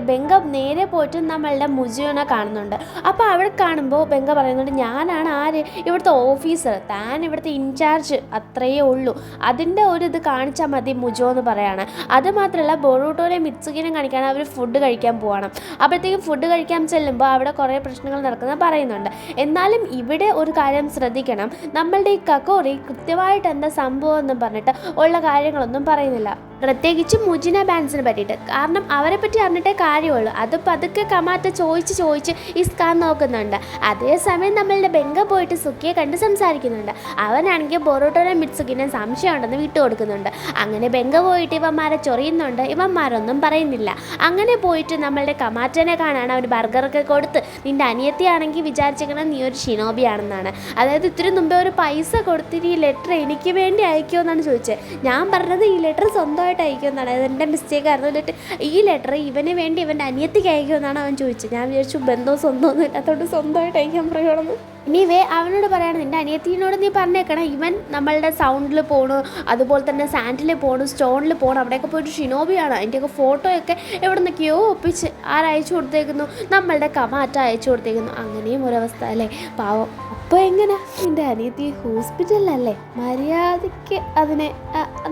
ബെങ്ക നേരെ പോയിട്ട് നമ്മളുടെ മുജിയോനെ കാണുന്നുണ്ട്. അപ്പോൾ അവിടെ കാണുമ്പോൾ ബെങ്ക പറയുന്നുണ്ട് ഞാനാണ് ഇവിടുത്തെ ഓഫീസർ, താൻ ഇവിടുത്തെ ഇൻചാർജ്, അത്രയേ ഉള്ളൂ, അതിൻ്റെ ഒരു ഇത് കാണിച്ചാൽ മതി മുജോ എന്ന് പറയാണ്. അതുമാത്രമല്ല ബൊറൂട്ടോനെ മിത്സുകിനെ കാണിക്കാൻ അവർ ഫുഡ് കഴിക്കാൻ പോവാണ്. അപ്പോഴത്തേക്കും ഫുഡ് കഴിക്കാൻ ചെല്ലുമ്പോൾ അവിടെ കുറേ പ്രശ്നങ്ങൾ നടക്കുന്നത് പറയുന്നുണ്ട്. എന്നാലും ഇവിടെ ഒരു കാര്യം ശ്രദ്ധിക്കണം, നമ്മളുടെ ഈ കക്കോറി കൃത്യമായിട്ട് എന്താ സംഭവം എന്നും പറഞ്ഞിട്ട് ഉള്ള കാര്യങ്ങളൊന്നും പറയുന്നില്ല. പ്രത്യേകിച്ച് മുജിന ബാൻസിനെ പറ്റിയിട്ട്. കാരണം അവരെ പറ്റി അറിഞ്ഞിട്ടേ കാര്യമുള്ളൂ. അത് പതുക്കെ കമാറ്റ ചോദിച്ച് ഇസ്കാൻ നോക്കുന്നുണ്ട്. അതേസമയം നമ്മളുടെ ബെങ്ക പോയിട്ട് സുക്കിയെ കണ്ട് സംസാരിക്കുന്നുണ്ട്. അവനാണെങ്കിൽ ബൊറൂട്ടോനെ മിത്സുകിനെ സംശയമുണ്ടെന്ന് വിട്ടുകൊടുക്കുന്നുണ്ട്. അങ്ങനെ ബെങ്ക പോയിട്ട് ഇവന്മാരെ ചൊറിയുന്നുണ്ട്. ഇവന്മാരൊന്നും പറയുന്നില്ല. അങ്ങനെ പോയിട്ട് നമ്മളുടെ കമാറ്റനെ കാണാൻ അവർ ബർഗറൊക്കെ കൊടുത്ത് നിൻ്റെ അനിയത്തിയാണെങ്കിൽ വിചാരിച്ചിരിക്കണം നീ ഒരു ഷിനോബിയാണെന്നാണ്. അതായത് ഇത്തിരി മുമ്പേ ഒരു പൈസ കൊടുത്തിട്ട് ഈ ലെറ്റർ എനിക്ക് വേണ്ടി അയക്കുമോ എന്നാണ് ചോദിച്ചത്. ഞാൻ പറഞ്ഞത് ഈ ലെറ്റർ സ്വന്തമായിട്ട് അയക്കുമെന്നാണ്, അതെൻ്റെ മിസ്റ്റേക്ക് ആയിരുന്നു. എന്നിട്ട് ഈ ലെറ്റർ ഇവന് വേണ്ടി ഇവൻ്റെ അനിയത്തിക്ക് അയക്കുമെന്നാണ് അവൻ ചോദിച്ചത്. ഞാൻ വിചാരിച്ചു ബന്ധവും സ്വന്തമൊന്നും ഇല്ലാത്തതുകൊണ്ട് സ്വന്തമായിട്ട് അയക്കാൻ പറയുകയാണെന്ന്. ഇനിവേ അവനോട് പറയണം നിൻ്റെ അനിയത്തിനോട് നീ പറഞ്ഞേക്കണം ഇവൻ നമ്മളുടെ സൗണ്ടിൽ പോണു, അതുപോലെ തന്നെ സാൻഡിൽ പോണു, സ്റ്റോണിൽ പോകണം, അവിടെയൊക്കെ പോയിട്ട് ഷിനോബിയാണ്. അതിൻ്റെയൊക്കെ ഫോട്ടോയൊക്കെ എവിടെ നിന്നൊക്കെയോ ഒപ്പിച്ച് ആരയച്ചു കൊടുത്തേക്കുന്നു, നമ്മളുടെ കമാറ്റ അയച്ചു കൊടുത്തേക്കുന്നു. അങ്ങനെയും ഒരവസ്ഥ അല്ലേ, പാവം. അപ്പോൾ എങ്ങനെ എൻ്റെ അനിയത്തി ഹോസ്പിറ്റലിലല്ലേ, മര്യാദയ്ക്ക് അതിനെ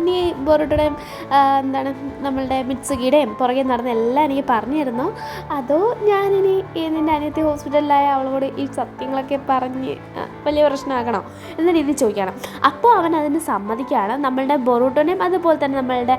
നീ ബോറൂട്ടോടെയും എന്താണ് നമ്മളുടെ മിത്സുകിയുടെയും പുറകെ നടന്ന എല്ലാം എനിക്ക് പറഞ്ഞു തരുന്നോ, അതോ ഞാനിനി നിൻ്റെ അനിയത്തി ഹോസ്പിറ്റലിലായ അവളോട് ഈ സത്യങ്ങളൊക്കെ പറഞ്ഞ് വലിയ പ്രശ്നമാക്കണോ എന്ന രീതിയിൽ ചോദിക്കണം. അപ്പോൾ അവൻ അതിന് സമ്മതിക്കുകയാണ്. നമ്മളുടെ ബൊറൂട്ടോനെയും അതുപോലെ തന്നെ നമ്മളുടെ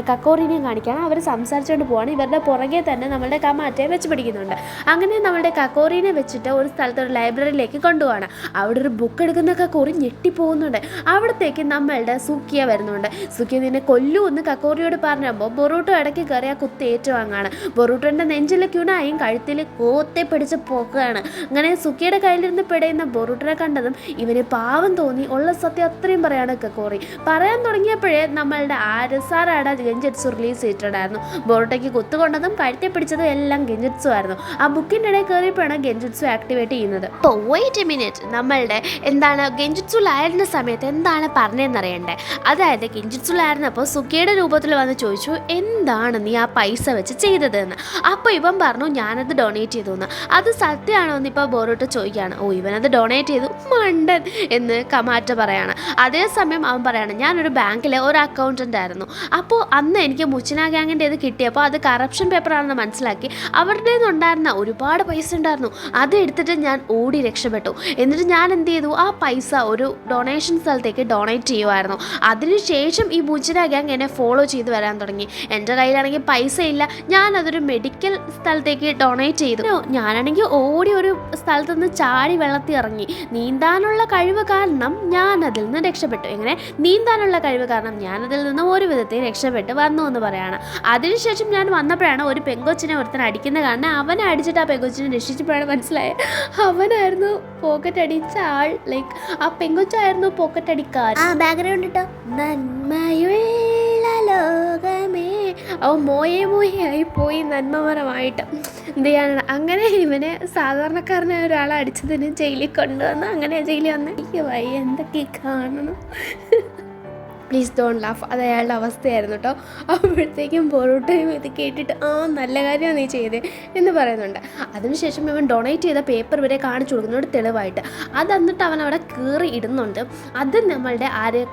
കക്കോറിനെയും കാണിക്കുകയാണ്. അവർ സംസാരിച്ചുകൊണ്ട് പോവാണ്. ഇവരുടെ പുറകെ തന്നെ നമ്മളുടെ കമാറ്റയെ വെച്ച് പിടിക്കുന്നുണ്ട്. അങ്ങനെ നമ്മളുടെ കക്കോറിനെ വെച്ചിട്ട് ഒരു സ്ഥലത്ത് ഒരു ലൈബ്രറിയിലേക്ക് കൊണ്ടുപോവാണ്. അവിടെ ഒരു ബുക്ക് എടുക്കുന്ന കക്കോറി ഞെട്ടിപ്പോകുന്നുണ്ട്. അവിടത്തേക്ക് നമ്മളുടെ സുക്കിയ വരുന്നുണ്ട്. സുക്കിയ നിന്നെ കൊല്ലുമെന്ന് കക്കോറിയോട് പറഞ്ഞപ്പോൾ ബൊറൂട്ടോ ഇടയ്ക്ക് കയറി ആ കുത്ത് ഏറ്റുവാങ്ങാണ്. ബൊറൂട്ടോൻ്റെ നെഞ്ചിലെ ക്യുണായും കഴുത്തിൽ കോത്തെ പിടിച്ച് പോക്കുകയാണ്. അങ്ങനെ സുക്കിയുടെ കയ്യിലിരുന്ന് പിടയുന്ന ബൊറൂട്ടോനെ കണ്ടതും ഇവന് പാവം തോന്നി. ഉള്ള സത്യം അത്രയും പറയാണ് കക്കോറി. പറയാൻ തുടങ്ങിയപ്പോഴേ നമ്മളുടെ സാറാട ഗെഞ്ചിറ്റ്സു റിലീസ് ചെയ്തിട്ടുണ്ടായിരുന്നു. ബൊറൂട്ടോയ്ക്ക് കുത്തുകൊണ്ടതും കഴുത്തെ പിടിച്ചതും എല്ലാം ഗെഞ്ചിറ്റ്സു ആയിരുന്നു. ആ ബുക്കിൻ്റെ ഇടയിൽ കയറിയപ്പോഴാണ് ഗെഞ്ചിറ്റ്സു ആക്ടിവേറ്റ് ചെയ്യുന്നത്. അപ്പോൾ വെയിറ്റ് എ മിനിറ്റ്, നമ്മളുടെ എന്താണ് ഗെഞ്ചിറ്റ്സുലായിരുന്ന സമയത്ത് എന്താണ് പറഞ്ഞതെന്നറിയണ്ടേ? അതായത് ഗെഞ്ചിറ്റ്സുലായിരുന്നപ്പോൾ സുക്കിയുടെ രൂപത്തിൽ വന്ന് ചോദിച്ചു, എന്താണ് നീ ആ പൈസ വെച്ച് ചെയ്തതെന്ന്. അപ്പോൾ ഇവൻ പറഞ്ഞു, ഞാനത് ഡൊണേറ്റ് ചെയ്തു എന്ന്. അത് സത്യമാണോ എന്ന് ഇപ്പോൾ ബൊറൂട്ടോ ചോദിക്കുകയാണ്. ഓ, ഇവനത് ഡൊണേറ്റ് ചെയ്തു, മണ്ടൻ എന്ന് കമാറ്റ പറയാണ്. അതേസമയം അവൻ പറയാണ്, ഞാനൊരു ബാങ്കിലെ ഒരു അക്കൗണ്ടൻ്റ് ആയിരുന്നു. അപ്പോൾ അന്ന് എനിക്ക് മുച്ചിന ഗ്യാങ്ങിൻ്റെ ഇത് കിട്ടിയപ്പോൾ അത് കറപ്ഷൻ പേപ്പറാണെന്ന് മനസ്സിലാക്കി. അവരുടെ നിന്നുണ്ടായിരുന്ന ഒരുപാട് പൈസ ഉണ്ടായിരുന്നു. അത് എടുത്തിട്ട് ഞാൻ ഓടി രക്ഷപ്പെട്ടു. എന്നിട്ട് ഞാൻ എന്ത് ചെയ്തു, ആ പൈസ ഒരു ഡൊണേഷൻ സ്ഥലത്തേക്ക് ഡൊണേറ്റ് ചെയ്യുമായിരുന്നു. അതിനുശേഷം ഈ മുച്ചിന ഗ്യാങ് എന്നെ ഫോളോ ചെയ്ത് വരാൻ തുടങ്ങി. എൻ്റെ കയ്യിലാണെങ്കിൽ പൈസ ഇല്ല. ഞാനതൊരു മെഡിക്കൽ സ്ഥലത്തേക്ക് ഡൊണേറ്റ് ചെയ്തു. ഞാനാണെങ്കിൽ ഓടി ഒരു സ്ഥലത്ത് നിന്ന് ചാടി വെള്ളത്തിൽ ഇറങ്ങി. നീന്താനുള്ള കഴിവ് കാരണം ഞാനതിൽ നിന്ന് രക്ഷപ്പെട്ടു. എങ്ങനെ നീന്താനുള്ള കഴിവ് കാരണം ഞാനതിൽ നിന്ന് ഒരു വിധത്തിൽ രക്ഷപ്പെട്ട് വന്നു എന്ന് പറയാണ്. അതിനുശേഷം ഞാൻ വന്നപ്പോഴാണ് ഒരു പെങ്കൊച്ചിനെ ഒരുത്തൻ അടിക്കുന്ന കാരണം അവനെ അടിച്ചിട്ട് ആ പെങ്കൊച്ചിനെ രക്ഷിച്ചപ്പോഴാണ് മനസ്സിലായത് അവനായിരുന്നു പോക്കറ്റ് അടിച്ച ആൾ. ലൈക്ക് ആ പെങ്കൊച്ചായിരുന്നു പോക്കറ്റ് അടിക്കാർ. ആ ബാക്ക്ഗ്രൗണ്ട് ഇട്ടോ, നന്മയുള്ള ലോകമേ. അവൻ മോയായി പോയി നന്മപരമായിട്ട് എന്ത് ചെയ്യാനാണ്. അങ്ങനെ ഇവനെ സാധാരണക്കാരനായ ഒരാളെ അടിച്ചതിന് ജയിലിൽ കൊണ്ടുവന്ന് അങ്ങനെ ജയിലിൽ വന്ന് എനിക്ക് വയ്യ എന്തൊക്കെ കാണണം. Please don't laugh. അത് അയാളുടെ അവസ്ഥയായിരുന്നു കേട്ടോ. അപ്പോഴത്തേക്കും ബൊറൂട്ടോയും ഇത് കേട്ടിട്ട് നല്ല കാര്യമാണ് നീ ചെയ്തത് എന്ന് പറയുന്നുണ്ട്. അതിനുശേഷം ഇവൻ ഡൊണേറ്റ് ചെയ്ത പേപ്പർ ഇവരെ കാണിച്ചു കൊടുക്കുന്നുണ്ട് തെളിവായിട്ട്. അത് എന്നിട്ട് അവൻ അവിടെ കയറി ഇടുന്നുണ്ട്. അത് നമ്മളുടെ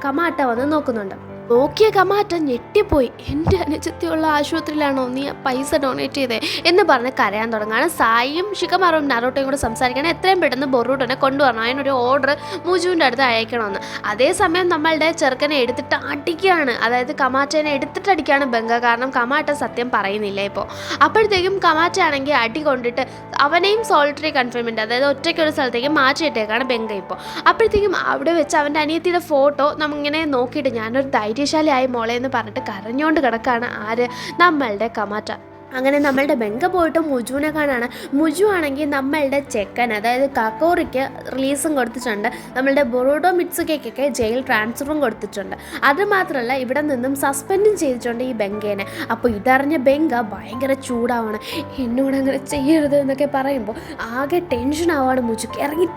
കമാട്ട വന്ന് നോക്കുന്നുണ്ട്. നോക്കിയ കമാറ്റ ഞെട്ടിപ്പോയി. എൻ്റെ അനുജത്തിയുള്ള ആശുപത്രിയിലാണോ നീ പൈസ ഡൊണേറ്റ് ചെയ്തേ എന്ന് പറഞ്ഞ് കരയാൻ തുടങ്ങുകയാണ്. സായിയും ഷിക്കമാറും നറൂട്ടോയും കൂടെ സംസാരിക്കണം, എത്രയും പെട്ടെന്ന് ബൊറൂട്ടോനെ കൊണ്ടുവരണം, അതിനൊരു ഓർഡർ മുജുവിൻ്റെ അടുത്ത് അയക്കണമെന്ന്. അതേസമയം നമ്മളുടെ ചെറുക്കനെ എടുത്തിട്ട് അടിക്കുകയാണ്. അതായത് കമാറ്റനെ എടുത്തിട്ട് അടിക്കുകയാണ് ബംഗ. കാരണം കമാറ്റ സത്യം പറയുന്നില്ല ഇപ്പോൾ. അപ്പോഴത്തേക്കും കമാറ്റ ആണെങ്കിൽ അടി കൊണ്ടിട്ട് അവനെയും സോളിറ്ററി കൺഫൈൻമെൻറ്റ്, അതായത് ഒറ്റയ്ക്ക് ഒരു സ്ഥലത്തേക്ക് മാറ്റിയിട്ടേക്കാണ് ബംഗ ഇപ്പോൾ. അപ്പോഴത്തേക്കും അവിടെ വെച്ച് അവൻ്റെ അനിയത്തിയുടെ ഫോട്ടോ നമ്മിങ്ങനെ നോക്കിയിട്ട് ഞാനൊരു ധൈര്യശാലിയായി മോളെ എന്ന് പറഞ്ഞിട്ട് കരഞ്ഞുകൊണ്ട് കിടക്കുകയാണ് നമ്മളുടെ കമാറ്റ. അങ്ങനെ നമ്മളുടെ ബംഗ പോയിട്ട് മുജുവിനെ കാണാണ്. മുജു ആണെങ്കിൽ നമ്മളുടെ ചെക്കൻ അതായത് കക്കോറിക്ക് റിലീസും കൊടുത്തിട്ടുണ്ട്. നമ്മളുടെ ബൊറൂട്ടോ മിത്സുകയ്ക്കൊക്കെ ജയിൽ ട്രാൻസ്ഫറും കൊടുത്തിട്ടുണ്ട്. അതുമാത്രമല്ല ഇവിടെ നിന്നും സസ്പെൻഡും ചെയ്തിട്ടുണ്ട് ഈ ബംഗേനെ. അപ്പോൾ ഇതറിഞ്ഞ ബംഗ ഭയങ്കര ചൂടാവാണ്. എന്നോട് അങ്ങനെ ചെയ്യരുത് എന്നൊക്കെ പറയുമ്പോൾ ആകെ ടെൻഷൻ ആവാണ്. മുജുക്ക് ഇറങ്ങി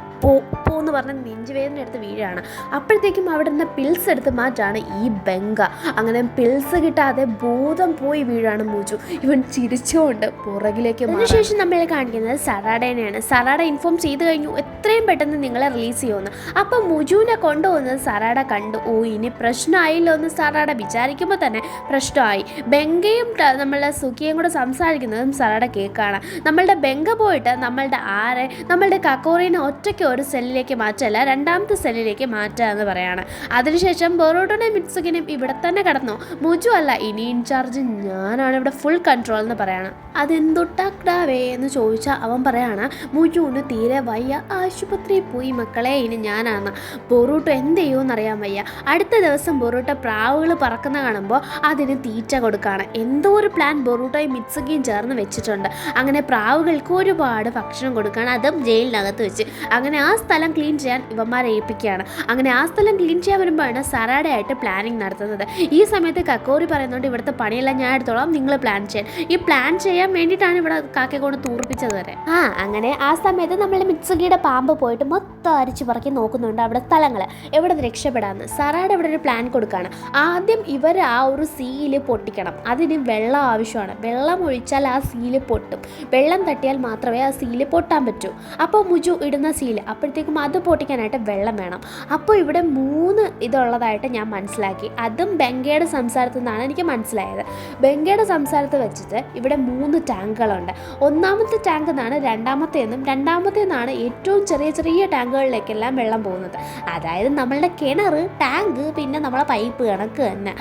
പോന്ന് പറഞ്ഞ് നെഞ്ചുവേദന എടുത്ത് വീഴാണ്. അപ്പോഴത്തേക്കും അവിടെ നിന്ന് പിൽസ് എടുത്ത് മാറ്റാണ് ഈ ബംഗ. അങ്ങനെ പിൽസ് കിട്ടാതെ ബോധം പോയി വീഴാണ് മുജു. ഇവൻ ചിരിച്ചുകൊണ്ട് പുറകിലേക്ക്. അതിനുശേഷം നമ്മളെ കാണിക്കുന്നത് സറാഡേനെയാണ്. സറാഡ ഇൻഫോം ചെയ്ത് കഴിഞ്ഞു, എത്രയും പെട്ടെന്ന് നിങ്ങളെ റിലീസ് ചെയ്യുമെന്ന്. അപ്പം മുജുവിനെ കൊണ്ടുപോകുന്നത് സറാഡ കണ്ടു. ഓ, ഇനി പ്രശ്നമായില്ലോ എന്ന് സറാഡ വിചാരിക്കുമ്പോൾ തന്നെ പ്രശ്നമായി. ബംഗയും നമ്മളുടെ സുഖിയും കൂടെ സംസാരിക്കുന്നതും സറാഡ കേൾക്കാണ്. നമ്മളുടെ ബംഗ പോയിട്ട് നമ്മളുടെ കക്കോറിനെ ഒറ്റയ്ക്ക് ഒരു സെല്ലിലേക്ക് മാറ്റല്ല, രണ്ടാമത്തെ സെല്ലിലേക്ക് മാറ്റുക എന്ന് പറയാണ്. അതിനുശേഷം ബൊറൂട്ടോനെയും മിത്സുകിനെയും ഇവിടെ തന്നെ കടന്നു. മുജു അല്ല, ഇനി ഇൻചാർജ് ഞാനാണ്, ഇവിടെ ഫുൾ കൺട്രോൾ എന്ന് പറയാണ്. അതെന്തൊട്ടാക്ടാവേ എന്ന് ചോദിച്ചാൽ അവൻ പറയാണ്, മുജുവിന് തീരെ വയ്യ, ആശുപത്രിയിൽ പോയി മക്കളെ, ഇനി ഞാനാണ്. ബൊറൂട്ടോ എന്ത് ചെയ്യുമെന്ന് അറിയാൻ വയ്യ. അടുത്ത ദിവസം ബൊറൂട്ടോ പ്രാവുകൾ പറക്കുന്ന കാണുമ്പോൾ അതിന് തീറ്റ കൊടുക്കുകയാണ്. എന്തോ ഒരു പ്ലാൻ ബൊറൂട്ടോയും മിത്സുകിയും ചേർന്ന് വെച്ചിട്ടുണ്ട്. അങ്ങനെ പ്രാവുകൾക്ക് ഒരുപാട് ഭക്ഷണം കൊടുക്കുകയാണ്, അതും ജയിലിനകത്ത് വെച്ച്. അങ്ങനെ ആ സ്ഥലം ക്ലീൻ ചെയ്യാൻ ഇവന്മാരെ ഏൽപ്പിക്കുകയാണ്. അങ്ങനെ ആ സ്ഥലം ക്ലീൻ ചെയ്യാൻ വരുമ്പോഴാണ് സറാഡയായിട്ട് പ്ലാനിങ് നടത്തുന്നത്. ഈ സമയത്ത് കക്കോറി പറയുന്നുണ്ട്, ഇവിടുത്തെ പണിയെല്ലാം ഞാൻ എടുത്തോളാം, നിങ്ങൾ പ്ലാൻ ചെയ്യാൻ. ഈ പ്ലാൻ ചെയ്യാൻ വേണ്ടിയിട്ടാണ് ഇവിടെ കാക്കയെ കൊണ്ട് തൂർപ്പിച്ചത് വരെ. അങ്ങനെ ആ സമയത്ത് നമ്മൾ മിത്സുകിയുടെ പാമ്പ് പോയിട്ട് മൊത്തം അരിച്ചു പറക്കി നോക്കുന്നുണ്ട് അവിടെ സ്ഥലങ്ങൾ എവിടെ രക്ഷപ്പെടാമെന്ന്. സറാഡ ഇവിടെ ഒരു പ്ലാൻ കൊടുക്കുകയാണ്. ആദ്യം ഇവർ ആ ഒരു സീല് പൊട്ടിക്കണം. അതിന് വെള്ളം ആവശ്യമാണ്. വെള്ളം ഒഴിച്ചാൽ ആ സീല് പൊട്ടും. വെള്ളം തട്ടിയാൽ മാത്രമേ ആ സീല് പൊട്ടാൻ പറ്റൂ. അപ്പോൾ മുജു ഇടുന്ന സീല് അപ്പോഴത്തേക്കും അത് പൊട്ടിക്കാനായിട്ട് വെള്ളം വേണം. അപ്പോൾ ഇവിടെ 3 ഇതുള്ളതായിട്ട് ഞാൻ മനസ്സിലാക്കി. അതും ബെങ്കയുടെ സംസാരത്തിൽ നിന്നാണ് എനിക്ക് മനസ്സിലായത്. ബെങ്കയുടെ സംസാരത്തിൽ വെച്ചിട്ട് ഇവിടെ 3 ടാങ്കുകളുണ്ട്. ഒന്നാമത്തെ ടാങ്ക് നിന്നാണ് രണ്ടാമത്തേന്നും നിന്നാണ് ഏറ്റവും ചെറിയ ചെറിയ ടാങ്കുകളിലേക്കെല്ലാം വെള്ളം പോകുന്നത്. അതായത് നമ്മളുടെ കിണർ, ടാങ്ക്, പിന്നെ നമ്മളെ പൈപ്പ് കണക്ക് തന്നെ.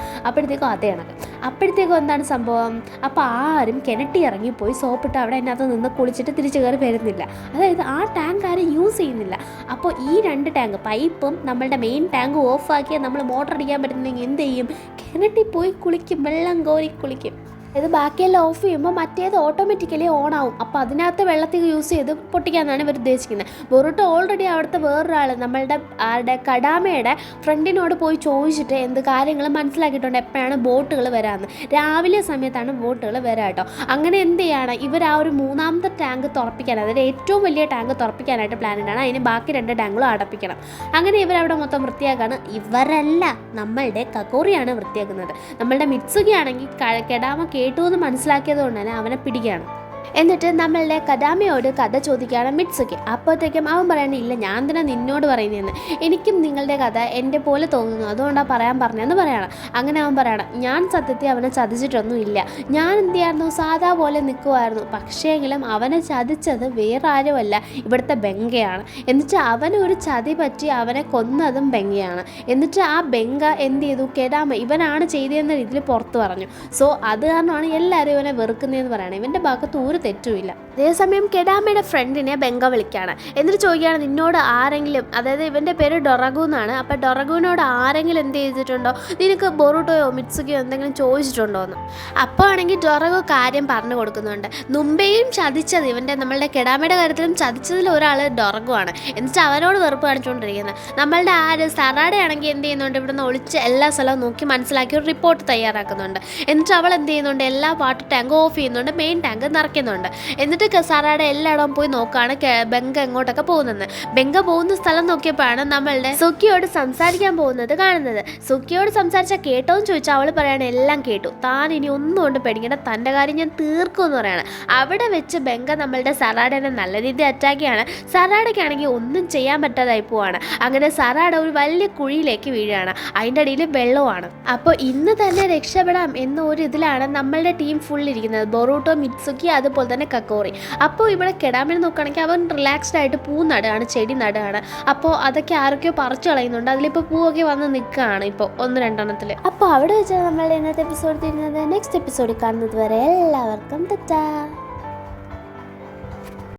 അപ്പോഴത്തേക്കും എന്താണ് സംഭവം? അപ്പോൾ ആരും കിണറ്റി ഇറങ്ങിപ്പോയി സോപ്പിട്ട് അവിടെ അതിനകത്ത് നിന്ന് കുളിച്ചിട്ട് തിരിച്ചു കയറി വരുന്നില്ല. അതായത് ആ ടാങ്ക് ആരും യൂസ് ചെയ്യുന്നില്ല. അപ്പോൾ ഈ 2 ടാങ്ക്, പൈപ്പും നമ്മളുടെ മെയിൻ ടാങ്ക് ഓഫാക്കിയാൽ നമ്മൾ മോട്ടർ അടിക്കാൻ പറ്റുന്നെങ്കിൽ എന്ത് ചെയ്യും? കിണറ്റിൽ പോയി കുളിക്കും, വെള്ളം കോരി കുളിക്കും. ഇത് ബാക്കിയെല്ലാം ഓഫ് ചെയ്യുമ്പോൾ മറ്റേത് ഓട്ടോമാറ്റിക്കലി ഓൺ ആവും. അപ്പോൾ അതിനകത്ത് വെള്ളത്തിൽ യൂസ് ചെയ്ത് പൊട്ടിക്കാനാണ് ഇവർ ഉദ്ദേശിക്കുന്നത്. ബൊറൂട്ടോ ഓൾറെഡി അവിടുത്തെ വേറൊരാൾ നമ്മളുടെ കഡാമയുടെ ഫ്രണ്ടിനോട് പോയി ചോദിച്ചിട്ട് എന്ത് കാര്യങ്ങൾ മനസ്സിലാക്കിയിട്ടുണ്ട്, എപ്പോഴാണ് ബോട്ടുകൾ വരാമെന്ന്. രാവിലെ സമയത്താണ് ബോട്ടുകൾ വരാം കേട്ടോ. അങ്ങനെ എന്ത് ചെയ്യാണ് ഇവർ? ആ ഒരു 3ാമത്തെ ടാങ്ക് തുറപ്പിക്കാൻ, അതായത് ഏറ്റവും വലിയ ടാങ്ക് തുറപ്പിക്കാനായിട്ട് പ്ലാനിട്ടാണ്. അതിന് ബാക്കി 2 ടാങ്കുകളും അടപ്പിക്കണം. അങ്ങനെ ഇവരവിടെ മൊത്തം വൃത്തിയാക്കാണ്. ഇവരല്ല, നമ്മളുടെ കക്കോറിയാണ് വൃത്തിയാക്കുന്നത്. നമ്മളുടെ മിത്സുകി ആണെങ്കിൽ കെടാമ കേട്ടു എന്ന് മനസ്സിലാക്കിയത് കൊണ്ട് തന്നെ അവനെ പിടിക്കുകയാണ്. എന്നിട്ട് നമ്മളുടെ കഡാമയോട് കഥ ചോദിക്കുകയാണ് മിത്സുകി. അപ്പോഴത്തേക്കും അവൻ പറയണില്ല, ഞാൻ തന്നെ നിന്നോട് പറയുന്നതെന്ന്. എനിക്കും നിങ്ങളുടെ കഥ എൻ്റെ പോലെ തോന്നുന്നു, അതുകൊണ്ടാണ് പറയാൻ പറഞ്ഞതെന്ന് പറയണം. അങ്ങനെ അവൻ പറയണം, ഞാൻ സത്യത്തിൽ അവനെ ചതിച്ചിട്ടൊന്നും ഇല്ല. ഞാൻ എന്ത് ചെയ്യായിരുന്നു? സാധാ പോലെ നിൽക്കുമായിരുന്നു. പക്ഷേങ്കിലും അവനെ ചതിച്ചത് വേറെ ആരുമല്ല, ഇവിടുത്തെ ബെങ്കയാണ്. എന്നിട്ട് അവനൊരു ചതി പറ്റി അവനെ കൊന്നതും ബെങ്കയാണ്. എന്നിട്ട് ആ ബെങ്ക എന്ത് ചെയ്തു? കെഡാമ ഇവനാണ് ചെയ്തതെന്ന രീതിയിൽ പുറത്ത് പറഞ്ഞു. സോ അത് കാരണമാണ് എല്ലാവരും ഇവനെ വെറുക്കുന്നതെന്ന് പറയണം. ഇവൻ്റെ ഭാഗത്ത് ഒരു തെറ്റുമില്ല. അതേസമയം കെഡാമയുടെ ഫ്രണ്ടിനെ ബെങ്ക വിളിക്കുകയാണ്. എന്നിട്ട് ചോദിക്കുകയാണ്, നിന്നോട് ആരെങ്കിലും, അതായത് ഇവൻ്റെ പേര് ഡൊറഗു എന്നാണ്, അപ്പോൾ ഡൊറഗുവിനോട് ആരെങ്കിലും എന്ത് ചെയ്തിട്ടുണ്ടോ? നിനക്ക് ബൊറൂട്ടോയോ മിത്സുകിയോ എന്തെങ്കിലും ചോദിച്ചിട്ടുണ്ടോ എന്ന്. അപ്പോൾ ആണെങ്കിൽ ഡൊറഗു കാര്യം പറഞ്ഞു കൊടുക്കുന്നുണ്ട്. മുമ്പേയും ചതിച്ചത് നമ്മളുടെ കെഡാമയുടെ കാര്യത്തിലും ചതിച്ചതിൽ ഒരാൾ ഡൊറഗു ആണ്. എന്നിട്ട് അവനോട് വെറുപ്പ് കാണിച്ചുകൊണ്ടിരിക്കുന്നത്. നമ്മളുടെ സറാഡയാണെങ്കിൽ എന്ത് ചെയ്യുന്നുണ്ട്? ഇവിടുന്ന് ഒളിച്ച് എല്ലാ സ്ഥലവും നോക്കി മനസ്സിലാക്കി ഒരു റിപ്പോർട്ട് തയ്യാറാക്കുന്നുണ്ട്. എന്നിട്ട് അവൾ എന്ത് ചെയ്യുന്നുണ്ട്? എല്ലാ വാട്ടർ ടാങ്കും ഓഫ് ചെയ്യുന്നുണ്ട്, മെയിൻ ടാങ്ക് നിറയ്ക്കുന്നുണ്ട്. എന്നിട്ട് സറാഡ എല്ലായിടവും പോയി നോക്കുകയാണ് ബെങ്ക എങ്ങോട്ടൊക്കെ പോകുന്നത്. ബെങ്ക പോകുന്ന സ്ഥലം നോക്കിയപ്പോഴാണ് നമ്മളുടെ സുക്കിയോട് സംസാരിക്കാൻ പോകുന്നത് കാണുന്നത്. സുക്കിയോട് സംസാരിച്ചാൽ കേട്ടോ എന്ന് ചോദിച്ചാൽ അവൾ പറയാണ്, എല്ലാം കേട്ടു, താൻ ഇനി ഒന്നും കൊണ്ട് പേടിക്കേണ്ട, തൻ്റെ കാര്യം ഞാൻ തീർക്കും എന്ന് പറയാണ്. അവിടെ വെച്ച് ബെങ്ക നമ്മളുടെ സറാഡനെ നല്ല രീതിയിൽ അറ്റാക്കിയാണ്. സറാഡയ്ക്കാണെങ്കിൽ ഒന്നും ചെയ്യാൻ പറ്റാതായി പോവാണ്. അങ്ങനെ സറാഡ ഒരു വലിയ കുഴിയിലേക്ക് വീഴുകയാണ്. അതിൻ്റെ അടിയിൽ വെള്ളമാണ്. അപ്പോൾ ഇന്ന് തന്നെ രക്ഷപ്പെടാം എന്ന ഒരു ഇതിലാണ് നമ്മളുടെ ടീം ഫുൾ ഇരിക്കുന്നത്. ബൊറൂട്ടോ, മിത്സുകി, അതുപോലെ തന്നെ കക്കോറി. അപ്പോൾ ഇവിടെ കെഡാമിനെ നോക്കുകയാണെങ്കിൽ അവൻ റിലാക്സ്ഡ് ആയിട്ട് പൂ നടുകയാണ്, ചെടി നടുകയാണ്. അപ്പോൾ അതൊക്കെ ആരൊക്കെയോ പറിച്ചു കളയുന്നുണ്ട്. അതിലിപ്പോൾ പൂവൊക്കെ വന്ന് നിൽക്കുകയാണ് ഇപ്പോൾ 1-2 അപ്പോൾ അവിടെ വെച്ചാൽ നമ്മളുടെ ഇന്നത്തെ എപ്പിസോഡ് തീരുന്നത്. നെക്സ്റ്റ് എപ്പിസോഡിൽ കാണുന്നത് വരെ എല്ലാവർക്കും ടാറ്റാ.